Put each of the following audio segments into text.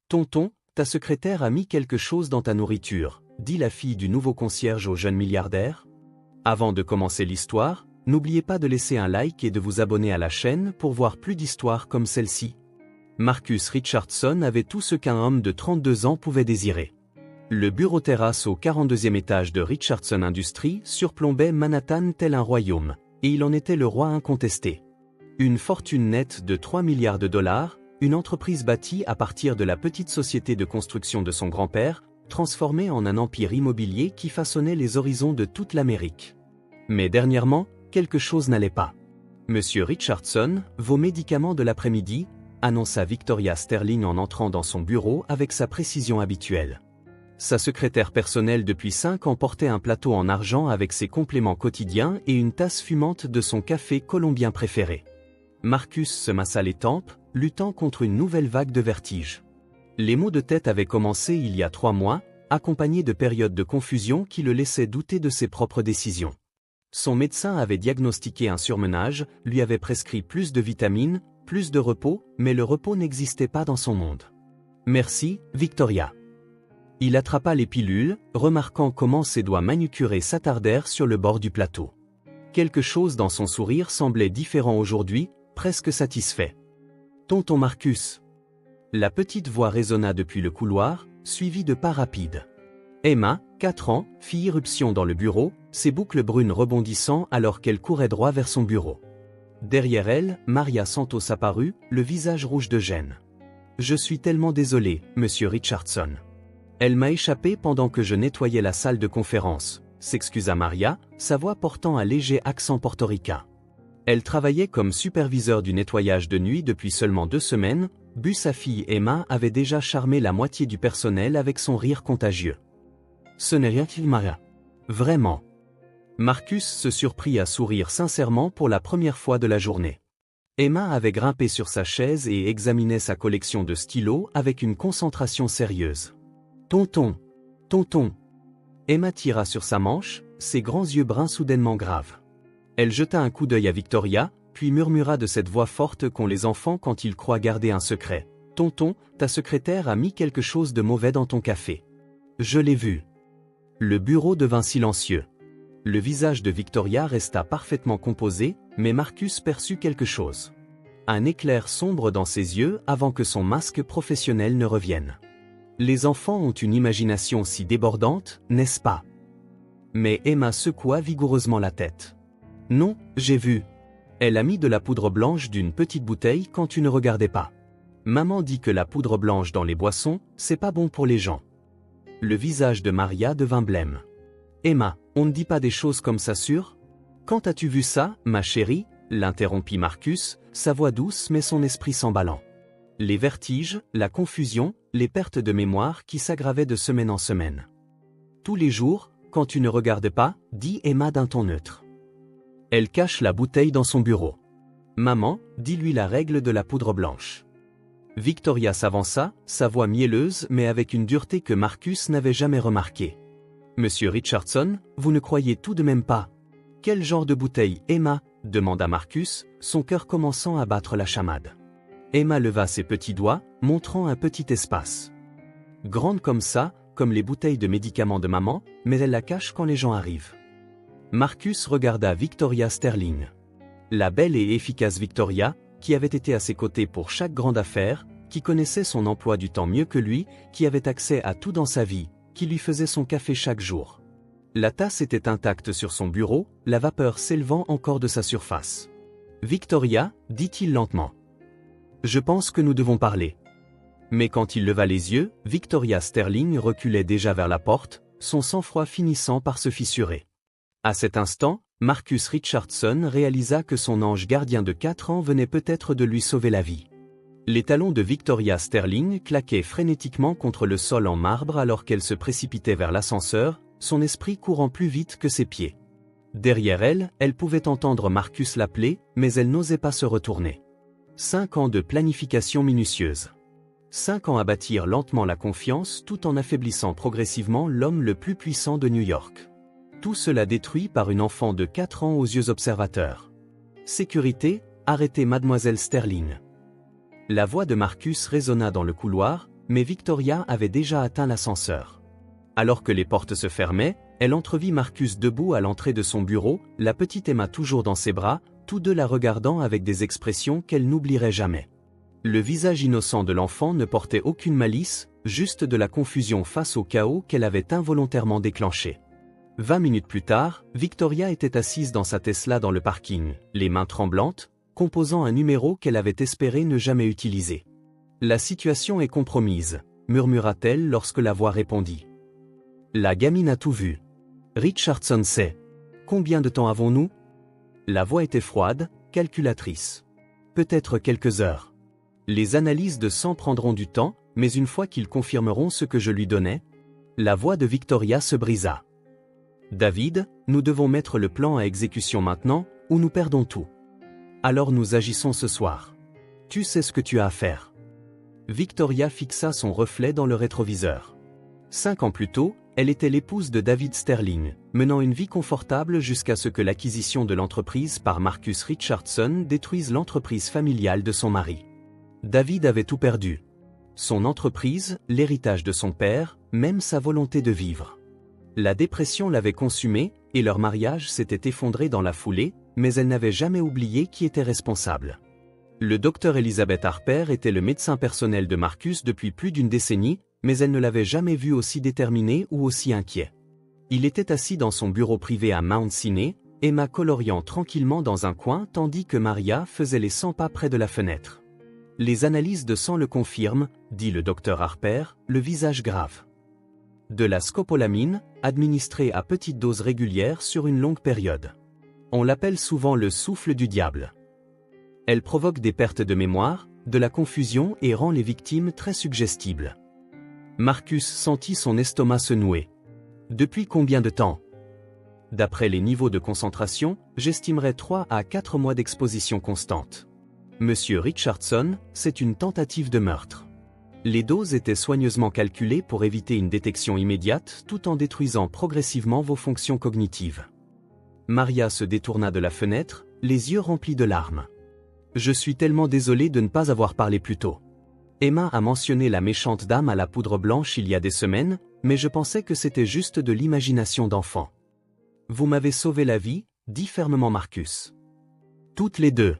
Tonton, ta secrétaire a mis quelque chose dans ta nourriture, dit la fille du nouveau concierge au jeune milliardaire. Avant de commencer l'histoire, n'oubliez pas de laisser un like et de vous abonner à la chaîne pour voir plus d'histoires comme celle-ci. Marcus Richardson avait tout ce qu'un homme de 32 ans pouvait désirer. Le bureau terrasse au 42e étage de Richardson Industries surplombait Manhattan tel un royaume, et il en était le roi incontesté. Une fortune nette de 3 milliards de dollars, une entreprise bâtie à partir de la petite société de construction de son grand-père, transformée en un empire immobilier qui façonnait les horizons de toute l'Amérique. Mais dernièrement, quelque chose n'allait pas. Monsieur Richardson, vos médicaments de l'après-midi, annonça Victoria Sterling en entrant dans son bureau avec sa précision habituelle. Sa secrétaire personnelle depuis 5 ans portait un plateau en argent avec ses compléments quotidiens et une tasse fumante de son café colombien préféré. Marcus se massa les tempes, luttant contre une nouvelle vague de vertige. Les maux de tête avaient commencé il y a 3 mois, accompagnés de périodes de confusion qui le laissaient douter de ses propres décisions. Son médecin avait diagnostiqué un surmenage, lui avait prescrit plus de vitamines, plus de repos, mais le repos n'existait pas dans son monde. Merci, Victoria. Il attrapa les pilules, remarquant comment ses doigts manucurés s'attardèrent sur le bord du plateau. Quelque chose dans son sourire semblait différent aujourd'hui, presque satisfait. Tonton Marcus. La petite voix résonna depuis le couloir, suivie de pas rapides. Emma, 4 ans, fit irruption dans le bureau, ses boucles brunes rebondissant alors qu'elle courait droit vers son bureau. Derrière elle, Maria Santos apparut, le visage rouge de gêne. « Je suis tellement désolée, monsieur Richardson. Elle m'a échappé pendant que je nettoyais la salle de conférence », s'excusa Maria, sa voix portant un léger accent portoricain. Elle travaillait comme superviseur du nettoyage de nuit depuis seulement 2 semaines, but sa fille Emma avait déjà charmé la moitié du personnel avec son rire contagieux. « Ce n'est rien qu'il Maria. Vraiment. » Marcus se surprit à sourire sincèrement pour la première fois de la journée. Emma avait grimpé sur sa chaise et examinait sa collection de stylos avec une concentration sérieuse. « Tonton. Tonton. » Emma tira sur sa manche, ses grands yeux bruns soudainement graves. Elle jeta un coup d'œil à Victoria, puis murmura de cette voix forte qu'ont les enfants quand ils croient garder un secret. « Tonton, ta secrétaire a mis quelque chose de mauvais dans ton café. » « Je l'ai vu. » Le bureau devint silencieux. Le visage de Victoria resta parfaitement composé, mais Marcus perçut quelque chose. Un éclair sombre dans ses yeux avant que son masque professionnel ne revienne. Les enfants ont une imagination si débordante, n'est-ce pas? Mais Emma secoua vigoureusement la tête. Non, j'ai vu. Elle a mis de la poudre blanche d'une petite bouteille quand tu ne regardais pas. Maman dit que la poudre blanche dans les boissons, c'est pas bon pour les gens. Le visage de Maria devint blême. Emma, on ne dit pas des choses comme ça sûr? Quand as-tu vu ça, ma chérie? L'interrompit Marcus, sa voix douce mais son esprit s'emballant. Les vertiges, la confusion, les pertes de mémoire qui s'aggravaient de semaine en semaine. Tous les jours, quand tu ne regardes pas, dit Emma d'un ton neutre. Elle cache la bouteille dans son bureau. Maman, dis-lui la règle de la poudre blanche. Victoria s'avança, sa voix mielleuse mais avec une dureté que Marcus n'avait jamais remarquée. Monsieur Richardson, vous ne croyez tout de même pas? Quel genre de bouteille, Emma? Demanda Marcus, son cœur commençant à battre la chamade. Emma leva ses petits doigts, montrant un petit espace. Grande comme ça, comme les bouteilles de médicaments de maman, mais elle la cache quand les gens arrivent. Marcus regarda Victoria Sterling. La belle et efficace Victoria, qui avait été à ses côtés pour chaque grande affaire, qui connaissait son emploi du temps mieux que lui, qui avait accès à tout dans sa vie, qui lui faisait son café chaque jour. La tasse était intacte sur son bureau, la vapeur s'élevant encore de sa surface. « Victoria, dit-il lentement. Je pense que nous devons parler. » Mais quand il leva les yeux, Victoria Sterling reculait déjà vers la porte, son sang-froid finissant par se fissurer. À cet instant, Marcus Richardson réalisa que son ange gardien de 4 ans venait peut-être de lui sauver la vie. Les talons de Victoria Sterling claquaient frénétiquement contre le sol en marbre alors qu'elle se précipitait vers l'ascenseur, son esprit courant plus vite que ses pieds. Derrière elle, elle pouvait entendre Marcus l'appeler, mais elle n'osait pas se retourner. 5 ans de planification minutieuse. 5 ans à bâtir lentement la confiance tout en affaiblissant progressivement l'homme le plus puissant de New York. Tout cela détruit par une enfant de 4 ans aux yeux observateurs. Sécurité, arrêtez mademoiselle Sterling. La voix de Marcus résonna dans le couloir, mais Victoria avait déjà atteint l'ascenseur. Alors que les portes se fermaient, elle entrevit Marcus debout à l'entrée de son bureau, la petite Emma toujours dans ses bras, tous deux la regardant avec des expressions qu'elle n'oublierait jamais. Le visage innocent de l'enfant ne portait aucune malice, juste de la confusion face au chaos qu'elle avait involontairement déclenché. 20 minutes plus tard, Victoria était assise dans sa Tesla dans le parking, les mains tremblantes, composant un numéro qu'elle avait espéré ne jamais utiliser. « La situation est compromise », murmura-t-elle lorsque la voix répondit. La gamine a tout vu. Richardson sait. Combien de temps avons-nous? La voix était froide, calculatrice. Peut-être quelques heures. Les analyses de sang prendront du temps, mais une fois qu'ils confirmeront ce que je lui donnais, la voix de Victoria se brisa. David, nous devons mettre le plan à exécution maintenant, ou nous perdons tout. Alors nous agissons ce soir. Tu sais ce que tu as à faire. Victoria fixa son reflet dans le rétroviseur. 5 ans plus tôt, elle était l'épouse de David Sterling, menant une vie confortable jusqu'à ce que l'acquisition de l'entreprise par Marcus Richardson détruise l'entreprise familiale de son mari. David avait tout perdu. Son entreprise, l'héritage de son père, même sa volonté de vivre. La dépression l'avait consumé, et leur mariage s'était effondré dans la foulée, mais elle n'avait jamais oublié qui était responsable. Le docteur Elizabeth Harper était le médecin personnel de Marcus depuis plus d'une décennie, mais elle ne l'avait jamais vu aussi déterminé ou aussi inquiet. Il était assis dans son bureau privé à Mount Sinai, Emma coloriant tranquillement dans un coin tandis que Maria faisait les 100 pas près de la fenêtre. Les analyses de sang le confirment, dit le docteur Harper, le visage grave. De la scopolamine, administrée à petites doses régulières sur une longue période. On l'appelle souvent le souffle du diable. Elle provoque des pertes de mémoire, de la confusion et rend les victimes très suggestibles. Marcus sentit son estomac se nouer. Depuis combien de temps? D'après les niveaux de concentration, j'estimerais 3 à 4 mois d'exposition constante. Monsieur Richardson, c'est une tentative de meurtre. Les doses étaient soigneusement calculées pour éviter une détection immédiate tout en détruisant progressivement vos fonctions cognitives. Maria se détourna de la fenêtre, les yeux remplis de larmes. Je suis tellement désolé de ne pas avoir parlé plus tôt. Emma a mentionné la méchante dame à la poudre blanche il y a des semaines, mais je pensais que c'était juste de l'imagination d'enfant. Vous m'avez sauvé la vie, dit fermement Marcus. Toutes les deux.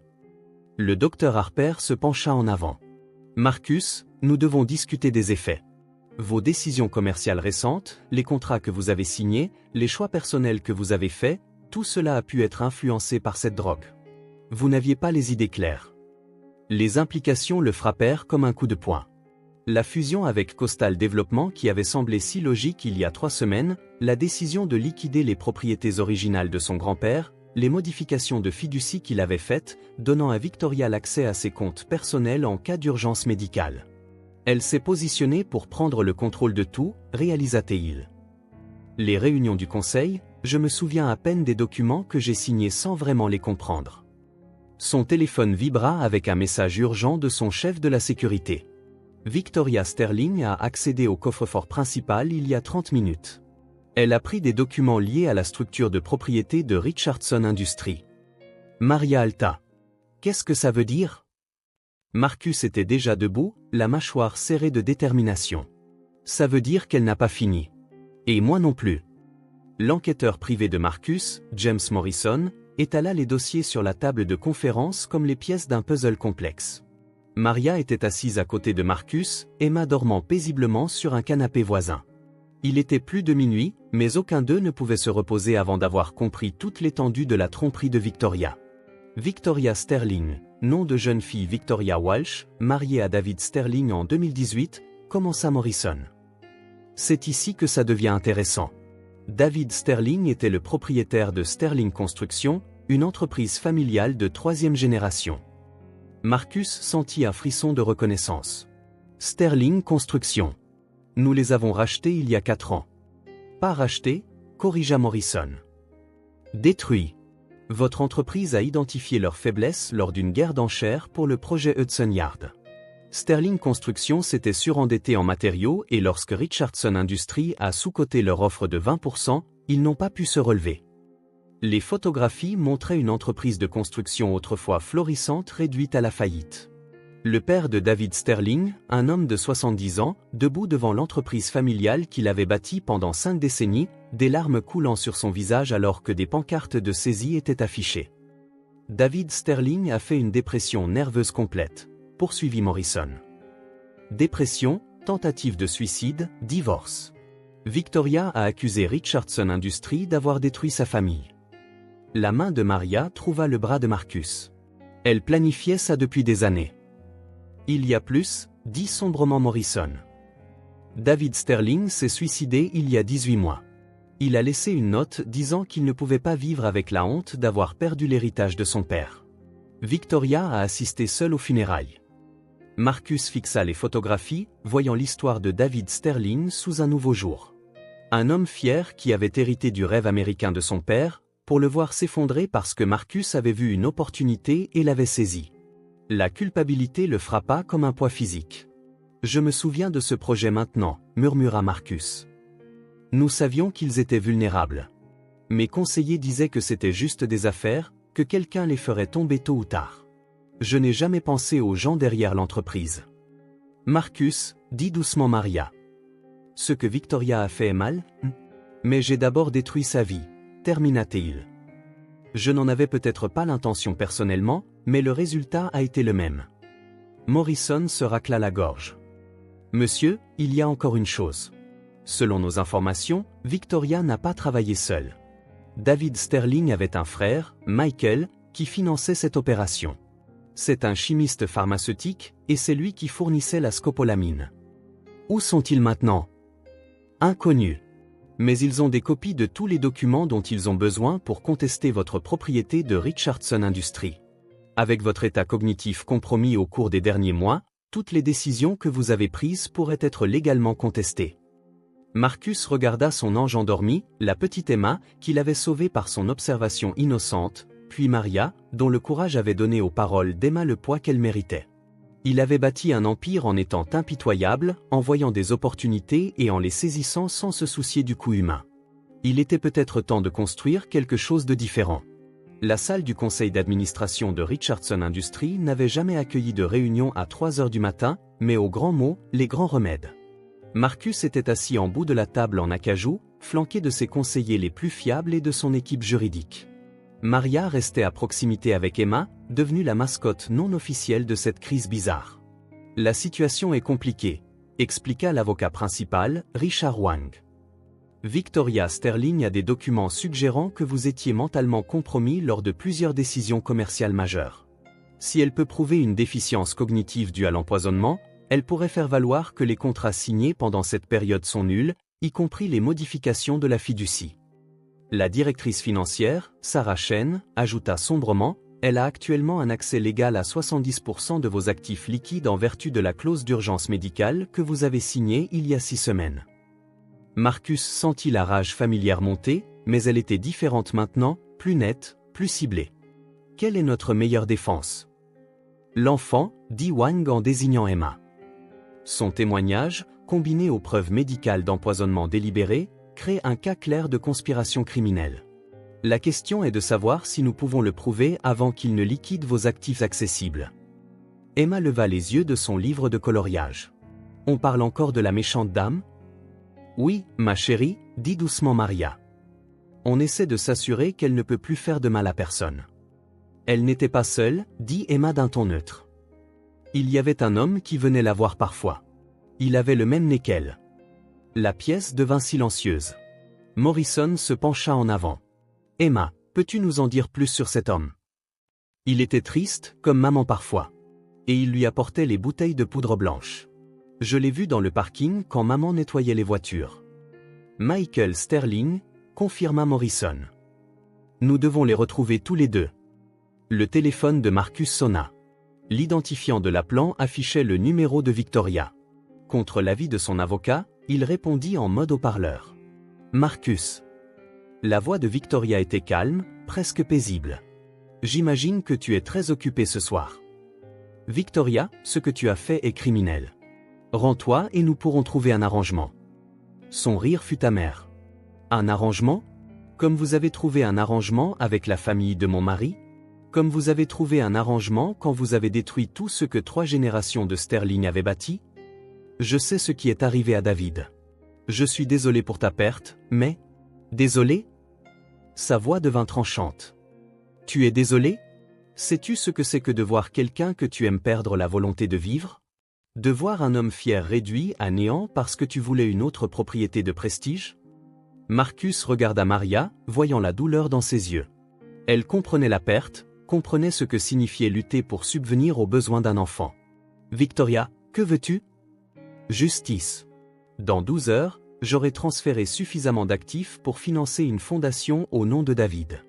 Le docteur Harper se pencha en avant. Marcus, nous devons discuter des effets. Vos décisions commerciales récentes, les contrats que vous avez signés, les choix personnels que vous avez faits, tout cela a pu être influencé par cette drogue. Vous n'aviez pas les idées claires. Les implications le frappèrent comme un coup de poing. La fusion avec Coastal Development qui avait semblé si logique il y a 3 semaines, la décision de liquider les propriétés originales de son grand-père, les modifications de fiducie qu'il avait faites, donnant à Victoria l'accès à ses comptes personnels en cas d'urgence médicale. Elle s'est positionnée pour prendre le contrôle de tout, réalisa-t-il. Les réunions du conseil, je me souviens à peine des documents que j'ai signés sans vraiment les comprendre. Son téléphone vibra avec un message urgent de son chef de la sécurité. Victoria Sterling a accédé au coffre-fort principal il y a 30 minutes. Elle a pris des documents liés à la structure de propriété de Richardson Industries. Maria Alta. Qu'est-ce que ça veut dire? Marcus était déjà debout, la mâchoire serrée de détermination. Ça veut dire qu'elle n'a pas fini. Et moi non plus. L'enquêteur privé de Marcus, James Morrison, étala les dossiers sur la table de conférence comme les pièces d'un puzzle complexe. Maria était assise à côté de Marcus, Emma dormant paisiblement sur un canapé voisin. Il était plus de minuit, mais aucun d'eux ne pouvait se reposer avant d'avoir compris toute l'étendue de la tromperie de Victoria. Victoria Sterling, nom de jeune fille Victoria Walsh, mariée à David Sterling en 2018, commença Morrison. C'est ici que ça devient intéressant. David Sterling était le propriétaire de Sterling Construction, une entreprise familiale de 3e génération. Marcus sentit un frisson de reconnaissance. Sterling Construction. Nous les avons rachetés il y a 4 ans. Pas rachetés, corrigea Morrison. Détruits. Votre entreprise a identifié leurs faiblesses lors d'une guerre d'enchères pour le projet Hudson Yard. Sterling Construction s'était surendetté en matériaux et lorsque Richardson Industries a sous-coté leur offre de 20%, ils n'ont pas pu se relever. Les photographies montraient une entreprise de construction autrefois florissante réduite à la faillite. Le père de David Sterling, un homme de 70 ans, debout devant l'entreprise familiale qu'il avait bâtie pendant 5 décennies, des larmes coulant sur son visage alors que des pancartes de saisie étaient affichées. David Sterling a fait une dépression nerveuse complète, poursuivit Morrison. Dépression, tentative de suicide, divorce. Victoria a accusé Richardson Industries d'avoir détruit sa famille. La main de Maria trouva le bras de Marcus. Elle planifiait ça depuis des années. Il y a plus, dit sombrement Morrison. David Sterling s'est suicidé il y a 18 mois. Il a laissé une note disant qu'il ne pouvait pas vivre avec la honte d'avoir perdu l'héritage de son père. Victoria a assisté seule aux funérailles. Marcus fixa les photographies, voyant l'histoire de David Sterling sous un nouveau jour. Un homme fier qui avait hérité du rêve américain de son père, pour le voir s'effondrer parce que Marcus avait vu une opportunité et l'avait saisie. La culpabilité le frappa comme un poids physique. « Je me souviens de ce projet maintenant », murmura Marcus. Nous savions qu'ils étaient vulnérables. Mes conseillers disaient que c'était juste des affaires, que quelqu'un les ferait tomber tôt ou tard. Je n'ai jamais pensé aux gens derrière l'entreprise. Marcus, dit doucement Maria. Ce que Victoria a fait est mal, mais j'ai d'abord détruit sa vie, termina-t-il. Je n'en avais peut-être pas l'intention personnellement, mais le résultat a été le même. Morrison se racla la gorge. Monsieur, il y a encore une chose. Selon nos informations, Victoria n'a pas travaillé seule. David Sterling avait un frère, Michael, qui finançait cette opération. C'est un chimiste pharmaceutique, et c'est lui qui fournissait la scopolamine. Où sont-ils maintenant? Inconnus. Mais ils ont des copies de tous les documents dont ils ont besoin pour contester votre propriété de Richardson Industries. Avec votre état cognitif compromis au cours des derniers mois, toutes les décisions que vous avez prises pourraient être légalement contestées. Marcus regarda son ange endormi, la petite Emma, qu'il avait sauvée par son observation innocente, puis Maria, dont le courage avait donné aux paroles d'Emma le poids qu'elle méritait. Il avait bâti un empire en étant impitoyable, en voyant des opportunités et en les saisissant sans se soucier du coût humain. Il était peut-être temps de construire quelque chose de différent. La salle du conseil d'administration de Richardson Industries n'avait jamais accueilli de réunion à 3 heures du matin, mais aux grands mots, les grands remèdes. Marcus était assis en bout de la table en acajou, flanqué de ses conseillers les plus fiables et de son équipe juridique. Maria restait à proximité avec Emma, devenue la mascotte non officielle de cette crise bizarre. La situation est compliquée, expliqua l'avocat principal, Richard Wang. Victoria Sterling a des documents suggérant que vous étiez mentalement compromis lors de plusieurs décisions commerciales majeures. Si elle peut prouver une déficience cognitive due à l'empoisonnement, elle pourrait faire valoir que les contrats signés pendant cette période sont nuls, y compris les modifications de la fiducie. La directrice financière, Sarah Chen, ajouta sombrement, elle a actuellement un accès légal à 70% de vos actifs liquides en vertu de la clause d'urgence médicale que vous avez signée il y a 6 semaines. Marcus sentit la rage familière monter, mais elle était différente maintenant, plus nette, plus ciblée. Quelle est notre meilleure défense? L'enfant, dit Wang en désignant Emma. Son témoignage, combiné aux preuves médicales d'empoisonnement délibéré, crée un cas clair de conspiration criminelle. La question est de savoir si nous pouvons le prouver avant qu'il ne liquide vos actifs accessibles. Emma leva les yeux de son livre de coloriage. On parle encore de la méchante dame? Oui, ma chérie, dit doucement Maria. On essaie de s'assurer qu'elle ne peut plus faire de mal à personne. Elle n'était pas seule, dit Emma d'un ton neutre. Il y avait un homme qui venait la voir parfois. Il avait le même nez qu'elle. La pièce devint silencieuse. Morrison se pencha en avant. Emma, peux-tu nous en dire plus sur cet homme? Il était triste, comme maman parfois. Et il lui apportait les bouteilles de poudre blanche. Je l'ai vu dans le parking quand maman nettoyait les voitures. Michael Sterling, confirma Morrison. Nous devons les retrouver tous les deux. Le téléphone de Marcus sonna. L'identifiant de l'appelant affichait le numéro de Victoria. Contre l'avis de son avocat, il répondit en mode haut-parleur. Marcus. La voix de Victoria était calme, presque paisible. J'imagine que tu es très occupé ce soir. Victoria, ce que tu as fait est criminel. Rends-toi et nous pourrons trouver un arrangement. Son rire fut amer. Un arrangement? Comme vous avez trouvé un arrangement avec la famille de mon mari? Comme vous avez trouvé un arrangement quand vous avez détruit tout ce que 3 générations de Sterling avaient bâti? Je sais ce qui est arrivé à David. Je suis désolé pour ta perte, mais... Désolé? Sa voix devint tranchante. Tu es désolé? Sais-tu ce que c'est que de voir quelqu'un que tu aimes perdre la volonté de vivre? De voir un homme fier réduit à néant parce que tu voulais une autre propriété de prestige? Marcus regarda Maria, voyant la douleur dans ses yeux. Elle comprenait la perte, comprenait ce que signifiait lutter pour subvenir aux besoins d'un enfant. Victoria, que veux-tu? Justice. Dans 12 heures, j'aurai transféré suffisamment d'actifs pour financer une fondation au nom de David.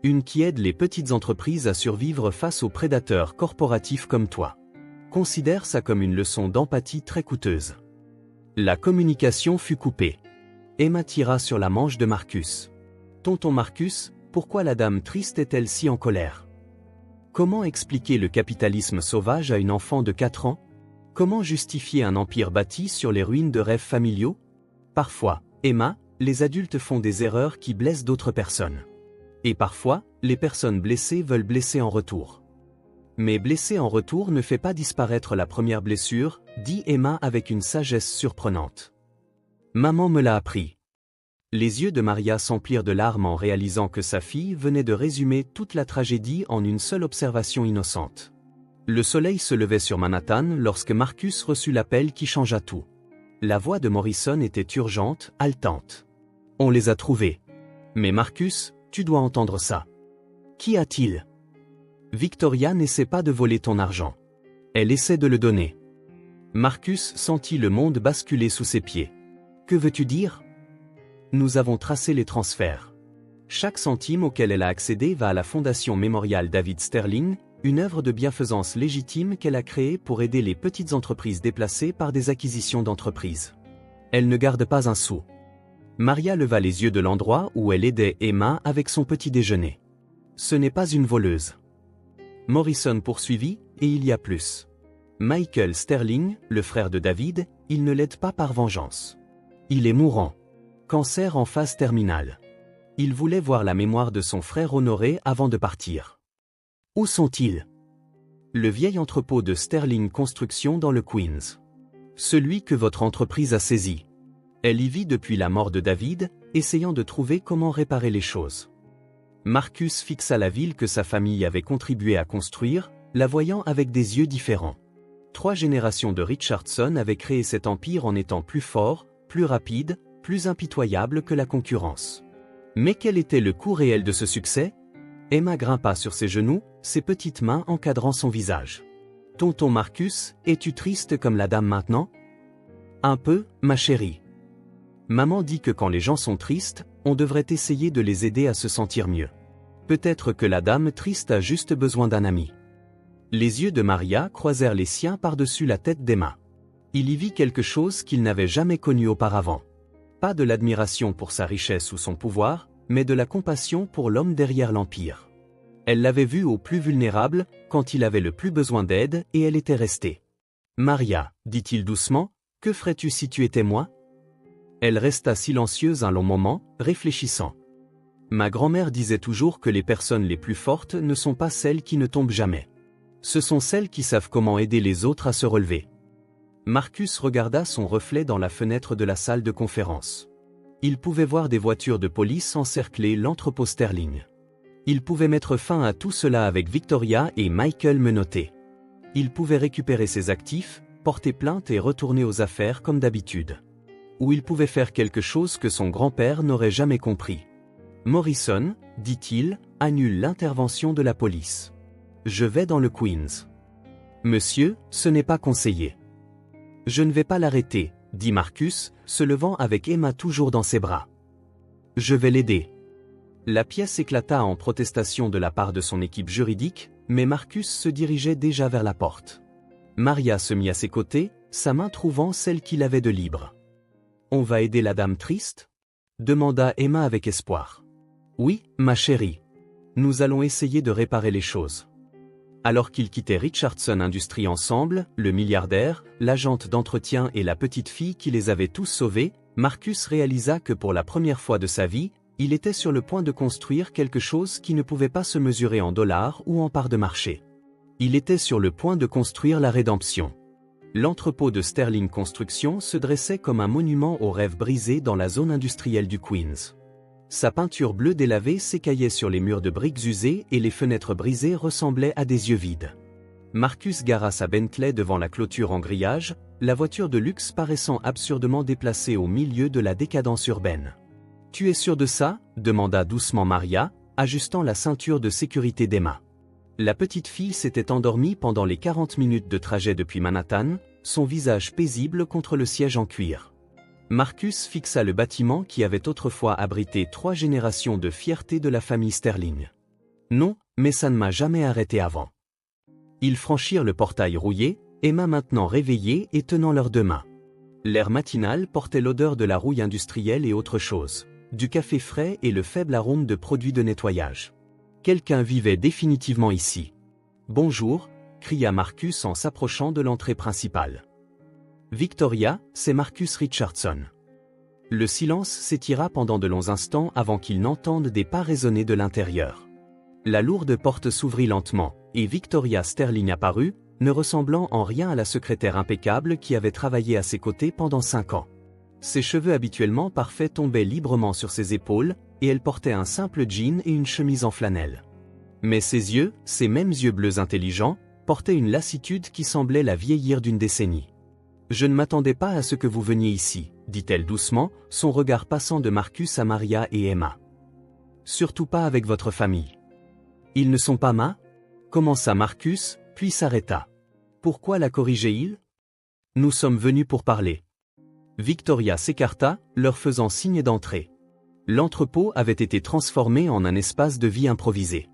Une qui aide les petites entreprises à survivre face aux prédateurs corporatifs comme toi. Considère ça comme une leçon d'empathie très coûteuse. La communication fut coupée. Emma tira sur la manche de Marcus. Tonton Marcus, pourquoi la dame triste est-elle si en colère? Comment expliquer le capitalisme sauvage à une enfant de 4 ans? Comment justifier un empire bâti sur les ruines de rêves familiaux? Parfois, Emma, les adultes font des erreurs qui blessent d'autres personnes. Et parfois, les personnes blessées veulent blesser en retour. Mais blesser en retour ne fait pas disparaître la première blessure, dit Emma avec une sagesse surprenante. Maman me l'a appris. Les yeux de Maria s'emplirent de larmes en réalisant que sa fille venait de résumer toute la tragédie en une seule observation innocente. Le soleil se levait sur Manhattan lorsque Marcus reçut l'appel qui changea tout. La voix de Morrison était urgente, haletante. On les a trouvés. Mais Marcus, tu dois entendre ça. Qu'y a-t-il? Victoria n'essaie pas de voler ton argent. Elle essaie de le donner. Marcus sentit le monde basculer sous ses pieds. Que veux-tu dire? Nous avons tracé les transferts. Chaque centime auquel elle a accédé va à la Fondation mémoriale David Sterling, une œuvre de bienfaisance légitime qu'elle a créée pour aider les petites entreprises déplacées par des acquisitions d'entreprises. Elle ne garde pas un sou. Maria leva les yeux de l'endroit où elle aidait Emma avec son petit déjeuner. Ce n'est pas une voleuse. Morrison poursuivit, et il y a plus. Michael Sterling, le frère de David, il ne l'aide pas par vengeance. Il est mourant. Cancer en phase terminale. Il voulait voir la mémoire de son frère honorée avant de partir. Où sont-ils? Le vieil entrepôt de Sterling Construction dans le Queens. Celui que votre entreprise a saisi. Elle y vit depuis la mort de David, essayant de trouver comment réparer les choses. Marcus fixa la ville que sa famille avait contribué à construire, la voyant avec des yeux différents. 3 générations de Richardson avaient créé cet empire en étant plus fort, plus rapide, plus impitoyable que la concurrence. Mais quel était le coût réel de ce succès? Emma grimpa sur ses genoux, ses petites mains encadrant son visage. Tonton Marcus, es-tu triste comme la dame maintenant? Un peu, ma chérie. Maman dit que quand les gens sont tristes, on devrait essayer de les aider à se sentir mieux. Peut-être que la dame triste a juste besoin d'un ami. Les yeux de Maria croisèrent les siens par-dessus la tête d'Emma. Il y vit quelque chose qu'il n'avait jamais connu auparavant. Pas de l'admiration pour sa richesse ou son pouvoir, mais de la compassion pour l'homme derrière l'empire. Elle l'avait vu au plus vulnérable, quand il avait le plus besoin d'aide, et elle était restée. Maria, dit-il doucement, que ferais-tu si tu étais moi? Elle resta silencieuse un long moment, réfléchissant. Ma grand-mère disait toujours que les personnes les plus fortes ne sont pas celles qui ne tombent jamais. Ce sont celles qui savent comment aider les autres à se relever. Marcus regarda son reflet dans la fenêtre de la salle de conférence. Il pouvait voir des voitures de police encercler l'entrepôt Sterling. Il pouvait mettre fin à tout cela avec Victoria et Michael menottés. Il pouvait récupérer ses actifs, porter plainte et retourner aux affaires comme d'habitude. Ou il pouvait faire quelque chose que son grand-père n'aurait jamais compris. Morrison, dit-il, annule l'intervention de la police. Je vais dans le Queens. Monsieur, ce n'est pas conseillé. Je ne vais pas l'arrêter, dit Marcus, se levant avec Emma toujours dans ses bras. Je vais l'aider. La pièce éclata en protestation de la part de son équipe juridique, mais Marcus se dirigeait déjà vers la porte. Maria se mit à ses côtés, sa main trouvant celle qu'il avait de libre. On va aider la dame triste? Demanda Emma avec espoir. Oui, ma chérie. Nous allons essayer de réparer les choses. Alors qu'ils quittaient Richardson Industries ensemble, le milliardaire, l'agente d'entretien et la petite fille qui les avait tous sauvés, Marcus réalisa que pour la première fois de sa vie, Il était sur le point de construire quelque chose qui ne pouvait pas se mesurer en dollars ou en parts de marché. Il était sur le point de construire la rédemption. L'entrepôt de Sterling Construction se dressait comme un monument aux rêves brisés dans la zone industrielle du Queens. Sa peinture bleue délavée s'écaillait sur les murs de briques usées et les fenêtres brisées ressemblaient à des yeux vides. Marcus gara sa Bentley devant la clôture en grillage, la voiture de luxe paraissant absurdement déplacée au milieu de la décadence urbaine. « Tu es sûr de ça ?» demanda doucement Maria, ajustant la ceinture de sécurité d'Emma. La petite fille s'était endormie pendant les 40 minutes de trajet depuis Manhattan, son visage paisible contre le siège en cuir. Marcus fixa le bâtiment qui avait autrefois abrité 3 générations de fierté de la famille Sterling. « Non, mais ça ne m'a jamais arrêté avant. » Ils franchirent le portail rouillé, Emma maintenant réveillée et tenant leurs 2 mains. L'air matinal portait l'odeur de la rouille industrielle et autre chose, du café frais et le faible arôme de produits de nettoyage. Quelqu'un vivait définitivement ici. « Bonjour », cria Marcus en s'approchant de l'entrée principale. « Victoria, c'est Marcus Richardson. » Le silence s'étira pendant de longs instants avant qu'ils n'entendent des pas résonner de l'intérieur. La lourde porte s'ouvrit lentement, et Victoria Sterling apparut, ne ressemblant en rien à la secrétaire impeccable qui avait travaillé à ses côtés pendant 5 ans. Ses cheveux habituellement parfaits tombaient librement sur ses épaules, et elle portait un simple jean et une chemise en flanelle. Mais ses yeux, ces mêmes yeux bleus intelligents, portaient une lassitude qui semblait la vieillir d'une décennie. « Je ne m'attendais pas à ce que vous veniez ici, » dit-elle doucement, son regard passant de Marcus à Maria et Emma. « Surtout pas avec votre famille. »« Ils ne sont pas commença Marcus, puis s'arrêta. « Pourquoi la corrigeait-il ? Nous sommes venus pour parler. » Victoria s'écarta, leur faisant signe d'entrer. L'entrepôt avait été transformé en un espace de vie improvisé.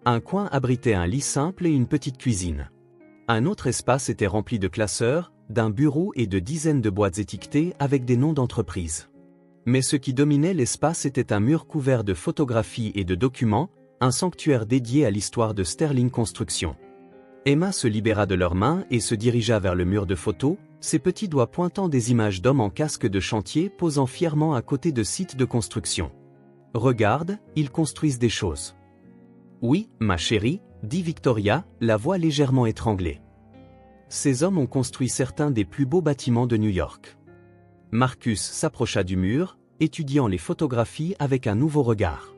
Un coin abritait un lit simple et une petite cuisine. Un autre espace était rempli de classeurs, d'un bureau et de dizaines de boîtes étiquetées avec des noms d'entreprises. Mais ce qui dominait l'espace était un mur couvert de photographies et de documents, un sanctuaire dédié à l'histoire de Sterling Construction. Emma se libéra de leurs mains et se dirigea vers le mur de photos, ses petits doigts pointant des images d'hommes en casque de chantier posant fièrement à côté de sites de construction. « Regarde, ils construisent des choses. »« Oui, ma chérie, » dit Victoria, la voix légèrement étranglée. « Ces hommes ont construit certains des plus beaux bâtiments de New York. » Marcus s'approcha du mur, étudiant les photographies avec un nouveau regard.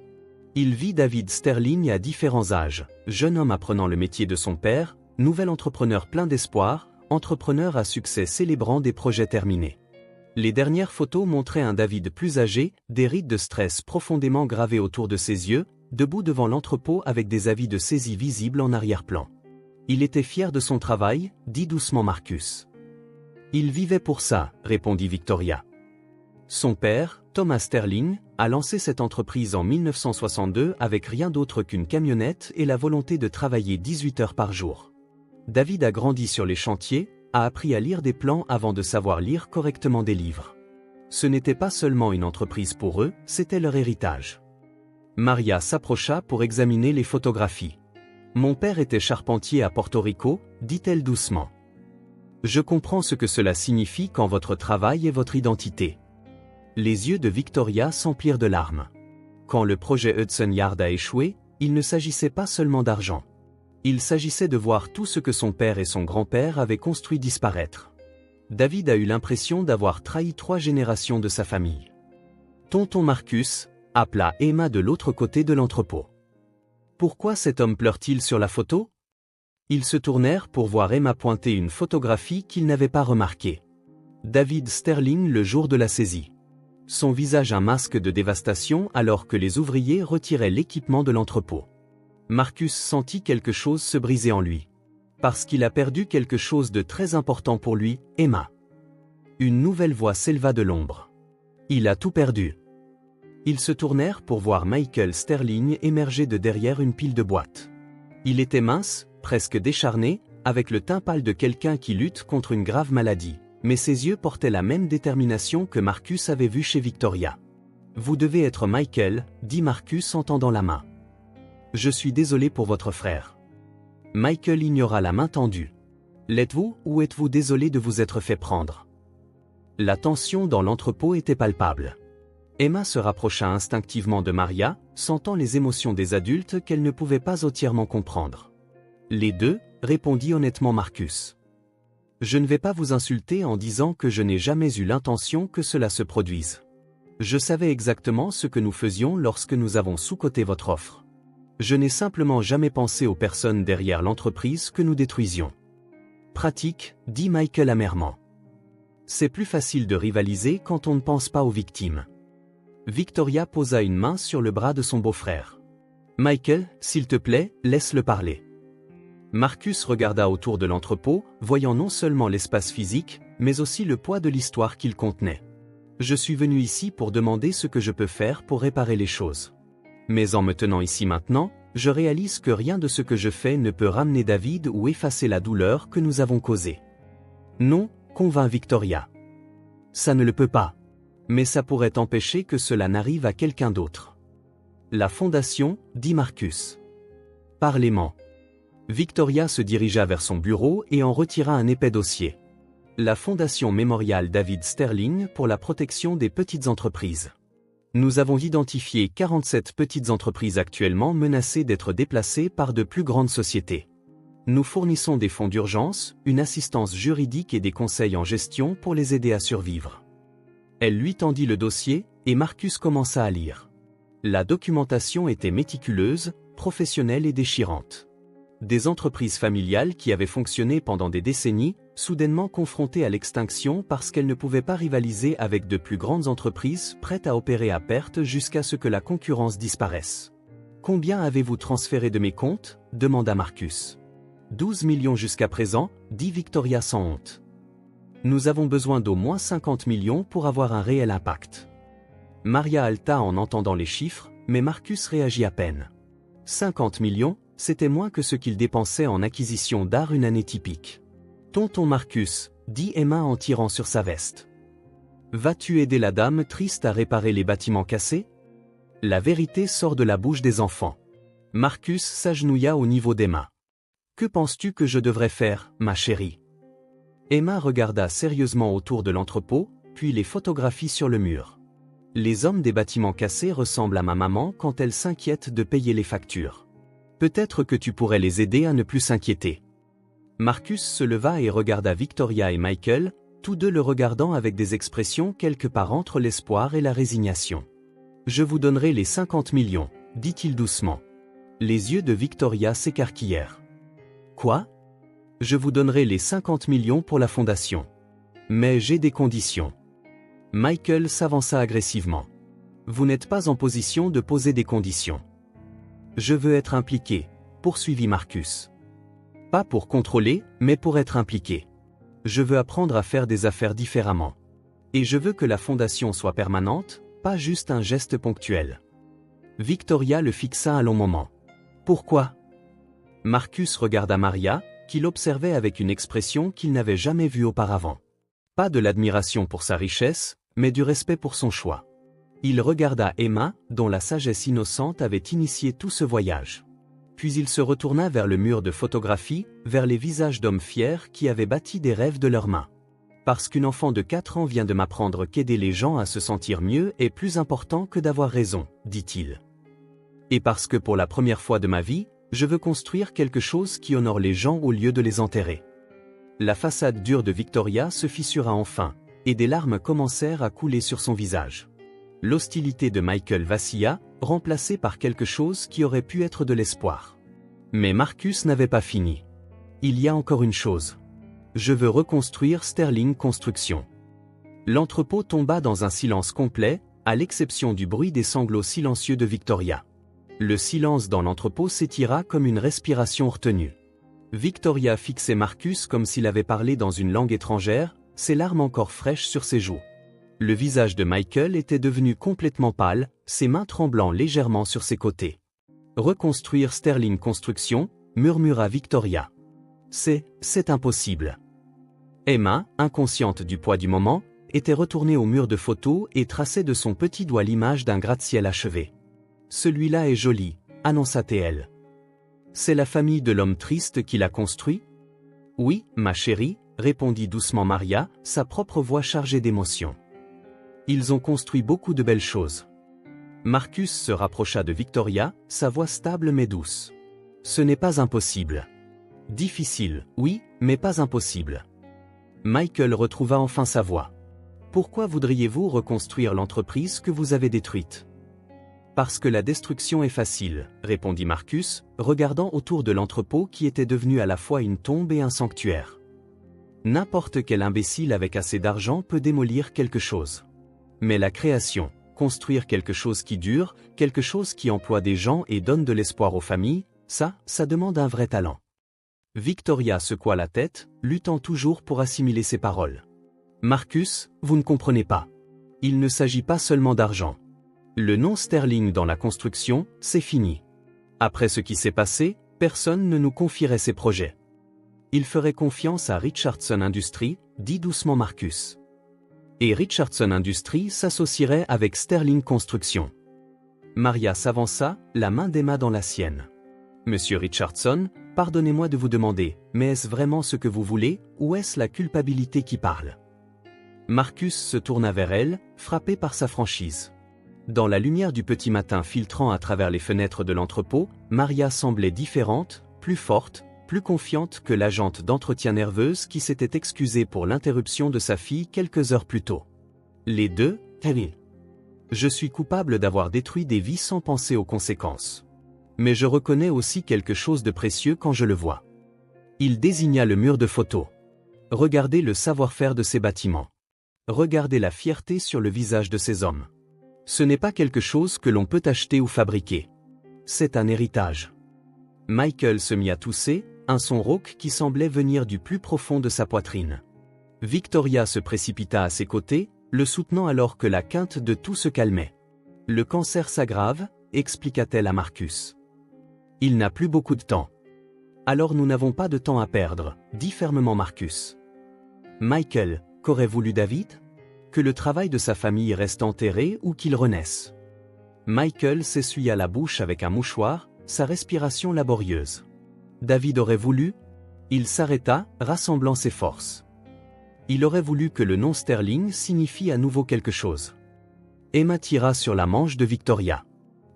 Il vit David Sterling à différents âges, jeune homme apprenant le métier de son père, nouvel entrepreneur plein d'espoir, entrepreneur à succès célébrant des projets terminés. Les dernières photos montraient un David plus âgé, des rides de stress profondément gravées autour de ses yeux, debout devant l'entrepôt avec des avis de saisie visibles en arrière-plan. Il était fier de son travail, dit doucement Marcus. Il vivait pour ça, répondit Victoria. Son père, Thomas Sterling, a lancé cette entreprise en 1962 avec rien d'autre qu'une camionnette et la volonté de travailler 18 heures par jour. David a grandi sur les chantiers, a appris à lire des plans avant de savoir lire correctement des livres. Ce n'était pas seulement une entreprise pour eux, c'était leur héritage. Maria s'approcha pour examiner les photographies. « Mon père était charpentier à Porto Rico », dit-elle doucement. « Je comprends ce que cela signifie quand votre travail est votre identité. » Les yeux de Victoria s'emplirent de larmes. Quand le projet Hudson Yard a échoué, il ne s'agissait pas seulement d'argent. Il s'agissait de voir tout ce que son père et son grand-père avaient construit disparaître. David a eu l'impression d'avoir trahi 3 générations de sa famille. « Tonton Marcus », appela Emma de l'autre côté de l'entrepôt. « Pourquoi cet homme pleure-t-il sur la photo ?» Ils se tournèrent pour voir Emma pointer une photographie qu'ils n'avaient pas remarquée. David Sterling le jour de la saisie. Son visage un masque de dévastation alors que les ouvriers retiraient l'équipement de l'entrepôt. Marcus sentit quelque chose se briser en lui. Parce qu'il a perdu quelque chose de très important pour lui, Emma. Une nouvelle voix s'éleva de l'ombre. Il a tout perdu. Ils se tournèrent pour voir Michael Sterling émerger de derrière une pile de boîtes. Il était mince, presque décharné, avec le teint pâle de quelqu'un qui lutte contre une grave maladie. Mais ses yeux portaient la même détermination que Marcus avait vu chez Victoria. « Vous devez être Michael », dit Marcus en tendant la main. « Je suis désolé pour votre frère. » Michael ignora la main tendue. « L'êtes-vous ou êtes-vous désolé de vous être fait prendre ?» La tension dans l'entrepôt était palpable. Emma se rapprocha instinctivement de Maria, sentant les émotions des adultes qu'elle ne pouvait pas entièrement comprendre. Les deux, répondit honnêtement Marcus. Je ne vais pas vous insulter en disant que je n'ai jamais eu l'intention que cela se produise. Je savais exactement ce que nous faisions lorsque nous avons sous-coté votre offre. Je n'ai simplement jamais pensé aux personnes derrière l'entreprise que nous détruisions. Pratique, dit Michael amèrement. C'est plus facile de rivaliser quand on ne pense pas aux victimes. Victoria posa une main sur le bras de son beau-frère. Michael, s'il te plaît, laisse-le parler. Marcus regarda autour de l'entrepôt, voyant non seulement l'espace physique, mais aussi le poids de l'histoire qu'il contenait. Je suis venu ici pour demander ce que je peux faire pour réparer les choses. Mais en me tenant ici maintenant, je réalise que rien de ce que je fais ne peut ramener David ou effacer la douleur que nous avons causée. Non, convint Victoria. Ça ne le peut pas. Mais ça pourrait empêcher que cela n'arrive à quelqu'un d'autre. La fondation, dit Marcus. Parlement. Victoria se dirigea vers son bureau et en retira un épais dossier. La Fondation Mémorial David Sterling pour la protection des petites entreprises. Nous avons identifié 47 petites entreprises actuellement menacées d'être déplacées par de plus grandes sociétés. Nous fournissons des fonds d'urgence, une assistance juridique et des conseils en gestion pour les aider à survivre. Elle lui tendit le dossier, et Marcus commença à lire. La documentation était méticuleuse, professionnelle et déchirante. Des entreprises familiales qui avaient fonctionné pendant des décennies, soudainement confrontées à l'extinction parce qu'elles ne pouvaient pas rivaliser avec de plus grandes entreprises prêtes à opérer à perte jusqu'à ce que la concurrence disparaisse. « Combien avez-vous transféré de mes comptes » demanda Marcus. 12 millions jusqu'à présent, dit Victoria sans honte. Nous avons besoin d'au moins 50 millions pour avoir un réel impact. Maria halta en entendant les chiffres, mais Marcus réagit à peine. 50 millions, c'était moins que ce qu'il dépensait en acquisition d'art une année typique. Tonton Marcus, dit Emma en tirant sur sa veste. Vas-tu aider la dame triste à réparer les bâtiments cassés? La vérité sort de la bouche des enfants. Marcus s'agenouilla au niveau d'Emma. Que penses-tu que je devrais faire, ma chérie? Emma regarda sérieusement autour de l'entrepôt, puis les photographies sur le mur. Les hommes des bâtiments cassés ressemblent à ma maman quand elle s'inquiète de payer les factures. Peut-être que tu pourrais les aider à ne plus s'inquiéter. Marcus se leva et regarda Victoria et Michael, tous deux le regardant avec des expressions quelque part entre l'espoir et la résignation. Je vous donnerai les 50 millions, dit-il doucement. Les yeux de Victoria s'écarquillèrent. Quoi? Je vous donnerai les 50 millions pour la fondation. Mais j'ai des conditions. Michael s'avança agressivement. Vous n'êtes pas en position de poser des conditions. Je veux être impliqué, poursuivit Marcus. Pas pour contrôler, mais pour être impliqué. Je veux apprendre à faire des affaires différemment. Et je veux que la fondation soit permanente, pas juste un geste ponctuel. Victoria le fixa un long moment. Pourquoi? Marcus regarda Maria, qu'il observait avec une expression qu'il n'avait jamais vue auparavant. Pas de l'admiration pour sa richesse, mais du respect pour son choix. Il regarda Emma, dont la sagesse innocente avait initié tout ce voyage. Puis il se retourna vers le mur de photographie, vers les visages d'hommes fiers qui avaient bâti des rêves de leurs mains. Parce qu'une enfant de 4 ans vient de m'apprendre qu'aider les gens à se sentir mieux est plus important que d'avoir raison, dit-il. Et parce que pour la première fois de ma vie, je veux construire quelque chose qui honore les gens au lieu de les enterrer. La façade dure de Victoria se fissura enfin, et des larmes commencèrent à couler sur son visage. L'hostilité de Michael vacilla, remplacée par quelque chose qui aurait pu être de l'espoir. Mais Marcus n'avait pas fini. Il y a encore une chose. Je veux reconstruire Sterling Construction. L'entrepôt tomba dans un silence complet, à l'exception du bruit des sanglots silencieux de Victoria. Le silence dans l'entrepôt s'étira comme une respiration retenue. Victoria fixait Marcus comme s'il avait parlé dans une langue étrangère, ses larmes encore fraîches sur ses joues. Le visage de Michael était devenu complètement pâle, ses mains tremblant légèrement sur ses côtés. « Reconstruire Sterling Construction » murmura Victoria. « C'est impossible. » Emma, inconsciente du poids du moment, était retournée au mur de photos et traçait de son petit doigt l'image d'un gratte-ciel achevé. « Celui-là est joli », annonça-t-elle. « C'est la famille de l'homme triste qui l'a construit ?»« Oui, ma chérie », répondit doucement Maria, sa propre voix chargée d'émotion. Ils ont construit beaucoup de belles choses. Marcus se rapprocha de Victoria, sa voix stable mais douce. Ce n'est pas impossible. Difficile, oui, mais pas impossible. Michael retrouva enfin sa voix. Pourquoi voudriez-vous reconstruire l'entreprise que vous avez détruite? Parce que la destruction est facile, répondit Marcus, regardant autour de l'entrepôt qui était devenu à la fois une tombe et un sanctuaire. N'importe quel imbécile avec assez d'argent peut démolir quelque chose. Mais la création, construire quelque chose qui dure, quelque chose qui emploie des gens et donne de l'espoir aux familles, ça demande un vrai talent. Victoria secoua la tête, luttant toujours pour assimiler ses paroles. Marcus, vous ne comprenez pas. Il ne s'agit pas seulement d'argent. Le nom Sterling dans la construction, c'est fini. Après ce qui s'est passé, personne ne nous confierait ses projets. Il ferait confiance à Richardson Industries, dit doucement Marcus. Et Richardson Industries s'associerait avec Sterling Construction. Maria s'avança, la main d'Emma dans la sienne. Monsieur Richardson, pardonnez-moi de vous demander, mais est-ce vraiment ce que vous voulez, ou est-ce la culpabilité qui parle? Marcus se tourna vers elle, frappé par sa franchise. Dans la lumière du petit matin filtrant à travers les fenêtres de l'entrepôt, Maria semblait différente, plus forte, plus confiante que l'agente d'entretien nerveuse qui s'était excusée pour l'interruption de sa fille quelques heures plus tôt. Les deux, Terry. Je suis coupable d'avoir détruit des vies sans penser aux conséquences. Mais je reconnais aussi quelque chose de précieux quand je le vois. Il désigna le mur de photos. Regardez le savoir-faire de ces bâtiments. Regardez la fierté sur le visage de ces hommes. Ce n'est pas quelque chose que l'on peut acheter ou fabriquer. C'est un héritage. Michael se mit à tousser, un son rauque qui semblait venir du plus profond de sa poitrine. Victoria se précipita à ses côtés, le soutenant alors que la quinte de tout se calmait. Le cancer s'aggrave, expliqua-t-elle à Marcus. Il n'a plus beaucoup de temps. Alors nous n'avons pas de temps à perdre, dit fermement Marcus. Michael, qu'aurait voulu David? Que le travail de sa famille reste enterré ou qu'il renaisse. Michael s'essuya la bouche avec un mouchoir, sa respiration laborieuse. David aurait voulu? Il s'arrêta, rassemblant ses forces. Il aurait voulu que le nom Sterling signifie à nouveau quelque chose. Emma tira sur la manche de Victoria.